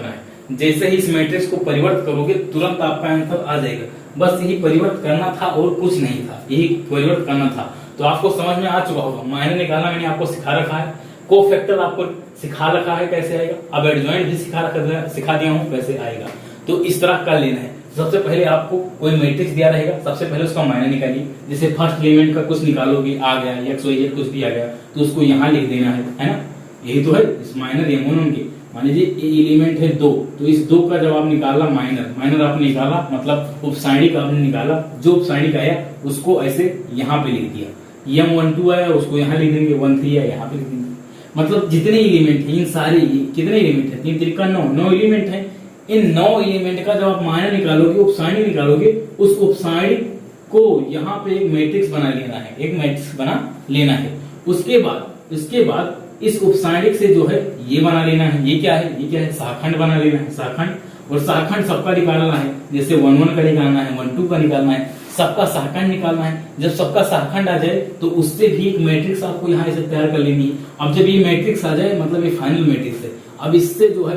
A: है। जैसे ही इस मैट्रिक्स को परिवर्त करोगे तुरंत आपका आंसर आ जाएगा। बस यही परिवर्त करना था और कुछ नहीं था, यही परिवर्त करना था। तो आपको समझ में आ चुका होगा। माइनर निकालना मैंने आपको सिखा रखा है, कोफैक्टर आपको सिखा रखा है कैसे आएगा, अब एडजॉइंट भी सिखा दिया हूं कैसे आएगा। तो इस तरह कर लेना है। सबसे पहले आपको कोई मैट्रिक्स दिया रहेगा, सबसे पहले उसका माइनर निकालिए। जैसे फर्स्ट एलिमेंट का कुछ निकालोगे, आ गया x y z कुछ भी आ गया तो उसको यहाँ लिख देना है ना। यही तो है इस माइनर M11 के। मान लीजिए एलिमेंट है 2, तो इस 2 का जब आप निकाला माइनर आपने निकाला, मतलब उपसारणिक आपने निकाला, जो उपसारणिक आया उसको ऐसे यहाँ पे लिख दिया। M12 आया उसको यहाँ लिख देंगे, 13 आया यहाँ पे लिख देंगे। मतलब जितने एलिमेंट है, इन सारे कितने एलिमेंट है, 3 3 9 एलिमेंट है। इन 9 एलिमेंट का जब आप माइनर निकालोगे, उपसारणिक निकालोगे, उस उपसारणिक को यहाँ पे एक मैट्रिक्स बना लेना है। उसके बाद इस उपसारणिक से जो है ये बना लेना है। ये क्या है, सहखंड बना लेना है, सहखंड। और सहखंड सबका निकालना है, जैसे 1 का निकालना है, 1 2 का निकालना है, सबका सहखंड निकालना है। जब सबका सहखंड आ जाए तो उससे भी एक मैट्रिक्स आपको यहाँ ऐसे तैयार कर लेनी है। अब जब ये मैट्रिक्स आ जाए, मतलब ये फाइनल मैट्रिक्स है। अब इससे जो है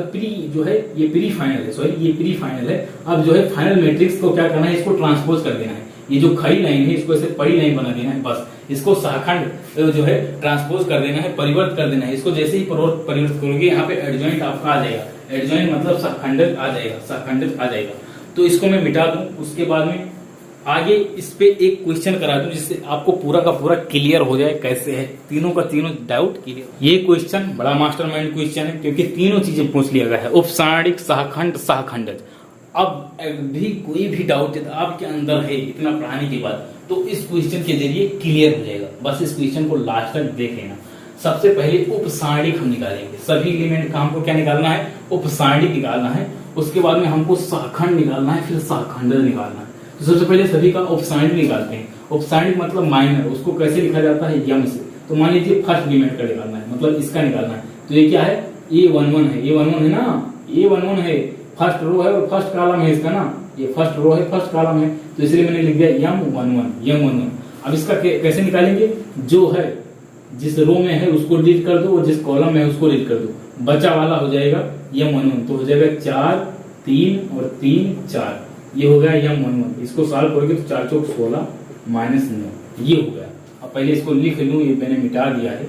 A: ये प्री फाइनल है। अब जो है फाइनल मैट्रिक्स को क्या करना है, इसको ट्रांसपोज कर देना है। ये जो खड़ी लाइन है इसको ऐसे बड़ी लाइन बना देना है, बस इसको सहखंड जो है ट्रांसपोज कर देना है, परिवर्त कर देना है। इसको जैसे ही परिवर्त करोगे यहाँ पे एडजॉइंट आपका आ जाएगा। एडजॉइंट मतलब सहखंडज आ जाएगा। तो इसको मैं मिटा दूं, उसके बाद में आगे इस पे एक क्वेश्चन करा दूं जिससे आपको पूरा का पूरा क्लियर हो जाए कैसे है, तीनों का तीनों डाउट क्लियर। ये क्वेश्चन बड़ा मास्टरमाइंड क्वेश्चन है क्योंकि तीनों चीजें पूछ लिया गया है, उपसारणिक, सहखंडज। अब भी कोई भी डाउट आपके अंदर है इतना पढ़ाने के बाद, तो इस क्वेश्चन के जरिए क्लियर हो जाएगा। बस इस क्वेश्चन को लास्ट तक देख लेना। सबसे पहले उपसारणिक हम निकालेंगे, सभी एलिमेंट का हमको क्या निकालना है, उपसारणिक निकालना है। उसके बाद में हमको सहखंड निकालना है, फिर सहखंडज निकालना है। तो सबसे पहले सभी का उपसारणिक निकालते हैं। उपसारणिक मतलब माइनर, उसको कैसे लिखा जाता है, यम से। तो मान लीजिए फर्स्ट एलिमेंट का निकालना है, मतलब इसका निकालना है। तो ये क्या है, A11 है ना, A11 है, फर्स्ट रो है और फर्स्ट कॉलम है इसका ना, ये फर्स्ट रो है, फर्स्ट कॉलम है, तो इसलिए मैंने लिख दिया M11। अब इसका कैसे निकालेंगे, जो है जिस रो में है उसको डिलीट कर दो और जिस कॉलम में है उसको डिलीट कर दो, बचा वाला हो जाएगा M11। तो हो जाएगा 4 3 और 3 4, ये हो गया M11। इसको सॉल्व करोगे तो 4 चौक 16 -9, ये हो गया। अब पहले इसको लिख लूं, ये मैंने मिटा दिया है।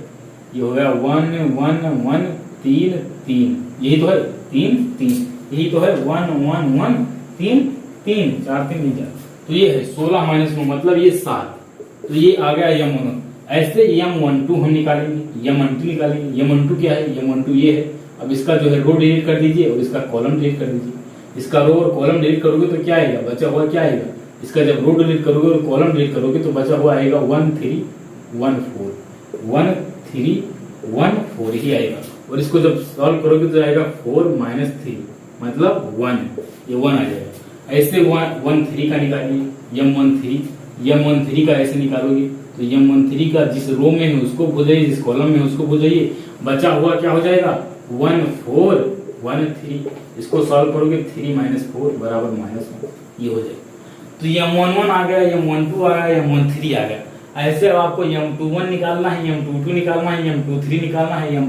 A: ये हो गया 1 1 1 3 3, यही तो है। 3 3, यही तो है 1 1 1 3 3, 4 3 4, तो ये है 16 माइनस 9 मतलब ये 7, तो ये आ गया M11। ऐसे M12 हम निकालेंगे, M12 निकालेंगे। M12 क्या है, M12 ये है। अब इसका जो है रो डिलीट कर दीजिए और इसका कॉलम डिलीट कर दीजिए। इसका रो और कॉलम डिलीट करोगे तो क्या आएगा, बचा हुआ क्या आएगा, इसका जब रो डिलीट करोगे और कॉलम डिलीट करोगे तो बचा हुआ आएगा 1 3 1 4, 1 3 1 4 ही आएगा। और इसको जब सॉल्व करोगे तो आएगा 4 माइनस 3 मतलब 1, ये 1 आ जाएगा। ऐसे 1 3 का निकालिए, M13 का ऐसे निकालोगे तो M13 का जिस रो में है उसको भूलिए, जिस कॉलम में है उसको भूलिए, बचा हुआ क्या हो जाएगा 1 4 1 3, इसको सॉल्व करोगे 3 माइनस 4 बराबर -1, ये हो जाएगा। तो M11 आ गया, M12 आ गया, M13 आ गया। ऐसे अब आपको M21 निकालना है, M22 निकालना है, M23 निकालना है,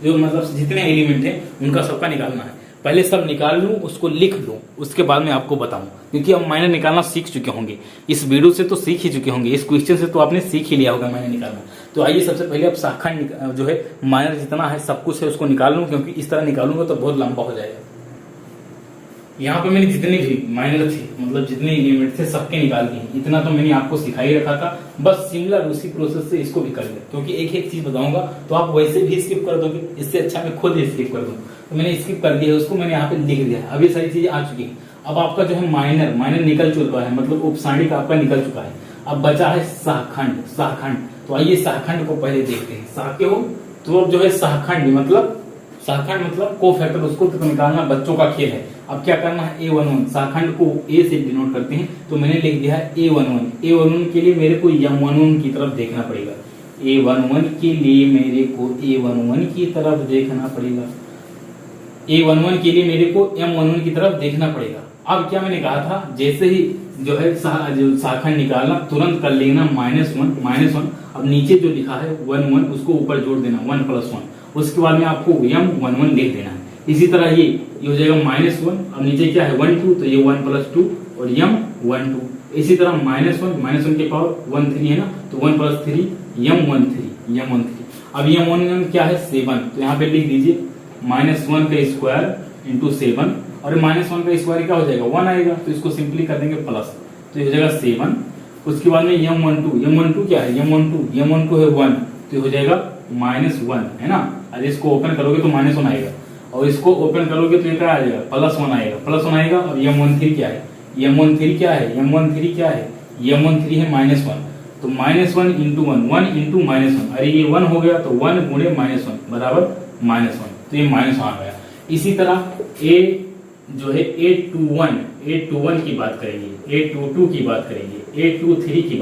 A: जो मतलब जितने एलिमेंट है उनका सबका निकालना है। पहले सब निकाल लूं, उसको लिख लूं, उसके बाद में आपको बताऊं, क्योंकि अब माइनर निकालना सीख चुके होंगे। इस वीडियो से तो सीख ही चुके होंगे, इस क्वेश्चन से तो आपने सीख ही लिया होगा माइनर निकालना। तो आइए सबसे पहले अब शाखा जो है माइनर जितना है सब कुछ है उसको निकाल लूं, क्योंकि इस तरह निकालूंगा तो बहुत लंबा हो जाएगा। यहाँ पे मैंने जितने भी माइनर थे मतलब जितने एलिमेंट थे सबके निकाल दिए, इतना तो मैंने आपको सिखा ही रखा था। बस सिमिलर उसी प्रोसेस से इसको भी कर लिया, क्योंकि एक एक चीज बताऊंगा तो आप वैसे भी स्किप कर दोगे, इससे अच्छा मैं खुद ही स्किप कर दूं। तो मैंने स्किप कर दिया, उसको मैंने यहाँ पे लिख दिया। अब ये सारी चीजें आ चुकी है। अब आपका जो है माइनर निकल चुका है, मतलब उपसांडिक आपका निकल चुका है। अब बचा है सहखंड। तो आइए सहखंड को पहले देखते हैं। तो अब जो है सहखंड मतलब कोफैक्टर, उसको तो निकालना बच्चों का खेल है। अब क्या करना है, A11 सहखंड को A से डिनोट करते हैं, तो मैंने लिख दिया है A11 के लिए मेरे को M11 की तरफ देखना पड़ेगा। A11 के लिए मेरे को A11 की तरफ देखना पड़ेगा। A11 के लिए मेरे को M11 की तरफ देखना पड़ेगा। अब क्या मैंने कहा था, जैसे ही जो है सहखंड निकालना तुरंत कर लेना -1। अब नीचे जो लिखा है 1 1 उसको ऊपर जोड़ देना 1 + 1, उसके बाद में आपको M11 लिख देना है। इसी तरह ये हो जाएगा -1। अब नीचे क्या है 1 2, तो ये 1 + 2 और M12। इसी तरह -1 के पावर 1 3 है ना, तो 1 + 3 M13। अब M11 क्या है 7, तो यहाँ पे लिख दीजिए -1 का स्क्वायर इंटू 7, और -1 का स्क्वायर क्या हो जाएगा 1 आएगा, तो इसको सिंपली कर देंगे प्लस, तो ये हो जाएगा 7। उसके बाद में M12 क्या है, M12 है 1, तो ये हो जाएगा -1 है ना। अरे इसको ओपन करोगे तो -1 आएगा, और इसको ओपन करोगे तो ये क्या आ जाएगा +1 आएगा। अब M13 क्या है, M13 है -1, तो -1 इंटू 1 इंटू -1, अरे ये 1 हो गया तो 1 गुणे -1 बराबर -1, तो ये -1 आ गया। इसी तरह जो है A21 की बात करेंगे, A22 की बात करेंगे, A23 की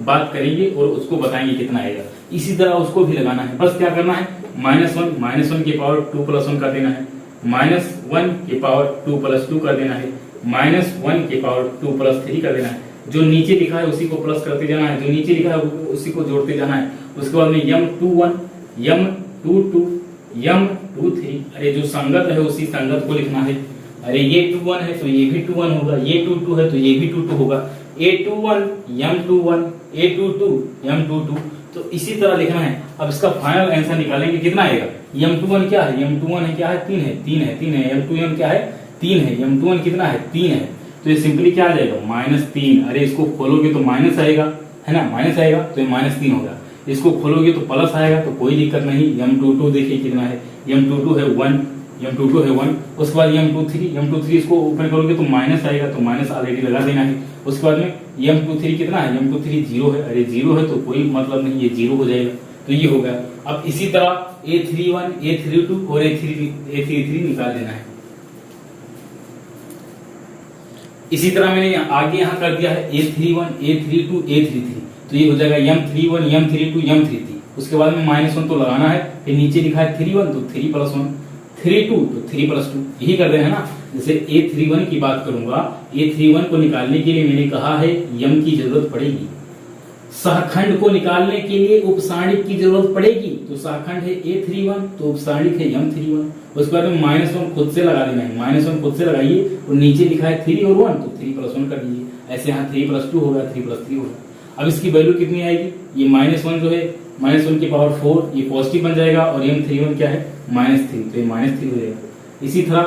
A: बात करेंगे, और उसको बताएंगे कितना आएगा। इसी तरह उसको भी लगाना है। बस क्या करना है, -1 के पावर 2 + 1 कर देना है, -1 के पावर 2 + 2 कर देना है, -1 के पावर 2 + 3 कर देना है। जो नीचे लिखा है उसी को प्लस करते जाना है, जो नीचे लिखा है उसी को जोड़ते जाना है। उसके बाद में M21 M22 M23, अरे जो संगत है उसी संगत को लिखना है। अरे ये 21 है तो ये भी 21 होगा, ये 22 है तो ये भी 22 होगा। A21 M21 A22 M22, तो इसी तरह लिखना है। अब इसका फाइनल आंसर निकालेंगे, कितना आएगा। M21 क्या है, M21 है क्या है 3 है। M21 क्या है 3 है। M21 कितना है 3 है, तो ये सिंपली क्या आ जाएगा -3। अरे इसको खोलोगे तो माइनस आएगा, है ना, माइनस आएगा तो ये -3 होगा। इसको खोलोगे तो प्लस आएगा, तो कोई दिक्कत नहीं। M22 देखिए कितना है, M22 है 1। उसके बाद M23 इसको ओपन करोगे तो माइनस आएगा, तो माइनस ऑलरेडी लगा देना है। उसके बाद में M23 कितना है, M23 0 है। अरे 0 है तो कोई मतलब नहीं, ये 0 हो जाएगा, तो ये हो गया। अब इसी तरह A31 A32 और A33 निकाल देना है। इसी तरह मैंने आगे यहाँ कर दिया है A31 A32 A33, तो ये हो जाएगा M31 M32 M33। उसके बाद में -1 तो लगाना है, फिर नीचे लिखा है 31 तो 3 + 1 32 तो 3 + 2 यही कर देना है ना। जैसे A31 की बात करूंगा, A31 को निकालने के लिए मैंने कहा है M की जरूरत पड़ेगी। सहखंड को निकालने के लिए उपसांडिक की जरूरत पड़ेगी, तो सहखंड है A31 तो उपसांडिक है M31। उसके बाद में -1 खुद से लगा देना है, -1 खुद से लगाइए, और नीचे लिखा है 3 और 1 तो 3 + 1 कर दीजिए। ऐसे यहाँ 3 + 2 होगा, 3 + 3 होगा। अब इसकी वैल्यू कितनी आएगी, ये -1 जो है -1 की पावर 4 ये पॉजिटिव बन जाएगा और m31 क्या है -3, तो ये -3 हो जाएगा। इसी तरह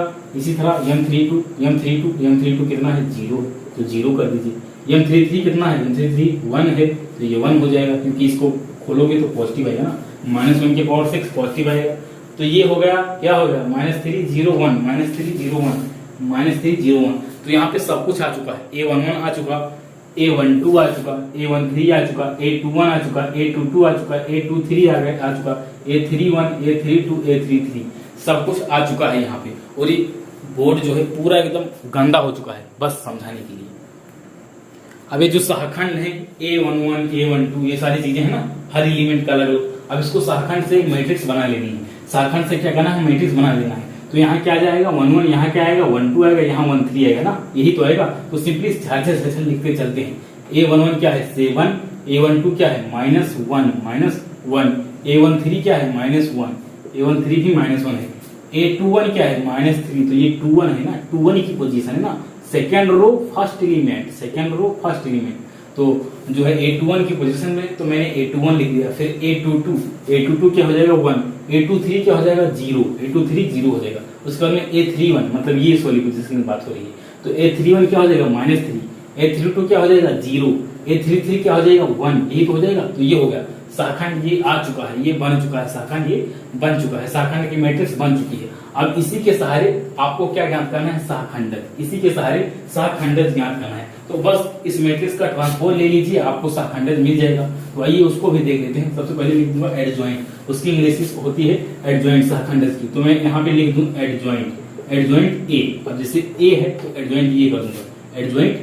A: m32 कितना है 0, तो 0 कर दीजिए। m33 कितना है, m33 1 है, तो ये 1 हो जाएगा क्योंकि इसको खोलोगे तो पॉजिटिव आएगा ना, -1 की पावर 6 पॉजिटिव आएगा। तो ये हो गया, क्या हो गया -301 -301। तो यहाँ पे सब कुछ आ चुका है, A11 आ चुका, A12 आ चुका, A13 आ चुका, A21 आ चुका, A22 आ चुका, A23 आ चुका, A31, A32, A33 सब कुछ आ चुका है यहाँ पे। और ये बोर्ड जो है पूरा एकदम गंदा हो चुका है, बस समझाने के लिए। अब ये जो सहखंड है A11, A12 ये सारी चीजें है ना, हर एलिमेंट का अलग, अब इसको सहखंड से मैट्रिक्स बना लेनी है। सहखंड से क्या करना है, मैट्रिक्स बना लेना है। तो यहाँ क्या जाएगा 1 यहाँ क्या आएगा 1 आएगा, यहाँ 1 आएगा ना, यही तो आएगा। तो सिंपली झाझर लिखते चलते हैं। A11 क्या है 7, A12 क्या है -1, A13 क्या है -1, A13 भी -1 है, A21 क्या है -3, तो ये 21 है ना, 21 की पोजीशन है ना, सेकेंड रो फर्स्ट एलिमेंट। तो जो है A21 की पोजीशन में, तो मैंने A21 लिख दिया। फिर A22 क्या हो जाएगा 1, A23 क्या हो जाएगा 0, A23 0 हो जाएगा। उसके बाद में A31 मतलब ये इस वाली पोजीशन की बात हो रही है, तो A31 क्या हो जाएगा -3, A32 क्या हो जाएगा 0, A33 क्या हो जाएगा 1, यही तो हो जाएगा। तो ये हो गया शाखंड, ये आ चुका है, ये बन चुका है शाखंड, ये बन चुका है, शाखंड की मैट्रिक्स बन चुकी है। अब इसी के सहारे आपको क्या ज्ञात करना है, शाखंडक, इसी के सहारे शाखंडक ज्ञात करना है। तो बस इस मैट्रिक्स का ट्रांसपोज ले लीजिए, आपको शाखंडक मिल जाएगा। तो आइए उसको भी देख लेते हैं। सबसे पहले लिख दूंगा एडजॉइंट, उसकी इंग्लिश होती है एडजॉइंट शाखंडक की, तो मैं यहाँ पे लिख दूं एडजॉइंट ए। अब जैसे ए है तो एडजॉइंट ए कर दूंगा, एडजॉइंट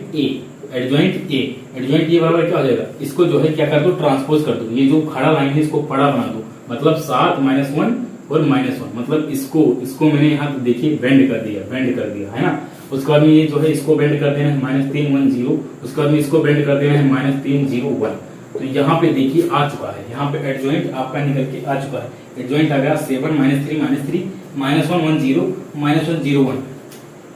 A: ए बराबर क्या हो जाएगा, इसको जो है क्या कर दो ट्रांसपोज कर दो, ये जो खड़ा लाइन है इसको बड़ा बना दो, मतलब 7 -1 और -1, मतलब इसको मैंने यहाँ देखिए बेंड कर दिया है ना। उसके बाद में ये जो है इसको बेंड कर देना है -3 1 0, उसके बाद में इसको बेंड कर देना है -3 0 1। तो यहाँ पे देखिए आ चुका है, यहाँ पे एडजॉइंट आपका निकल के आ चुका है। एडजॉइंट आ गया 7 -3 -1 1 0 -1 0 1।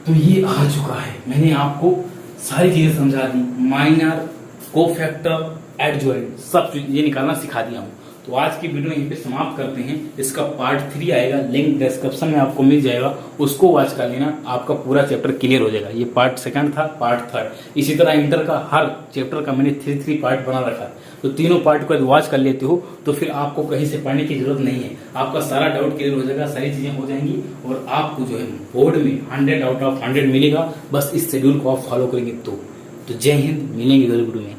A: तो ये आ चुका है, मैंने आपको सारी चीजें समझा दी, माइनर, कोफैक्टर, एडजॉइंट सब ये निकालना सिखा दिया हूँ। तो आज की वीडियो यहीं पे समाप्त करते हैं। इसका पार्ट 3 आएगा, लिंक डिस्क्रिप्शन में आपको मिल जाएगा, उसको वॉच कर लेना, आपका पूरा चैप्टर क्लियर हो जाएगा। ये पार्ट 2 था, पार्ट 3। इसी तरह इंटर का हर चैप्टर का मैंने 3 पार्ट बना रखा है, तो तीनों पार्ट को वॉच कर लेते हो तो फिर आपको कहीं से पढ़ने की जरूरत नहीं है, आपका सारा डाउट क्लियर हो जाएगा, सारी चीजें हो जाएंगी और आपको जो है बोर्ड में 100 आउट ऑफ 100 मिलेगा। बस इस शेड्यूल को आप फॉलो करेंगे तो जय हिंद, मिलेंगे अगली वीडियो में।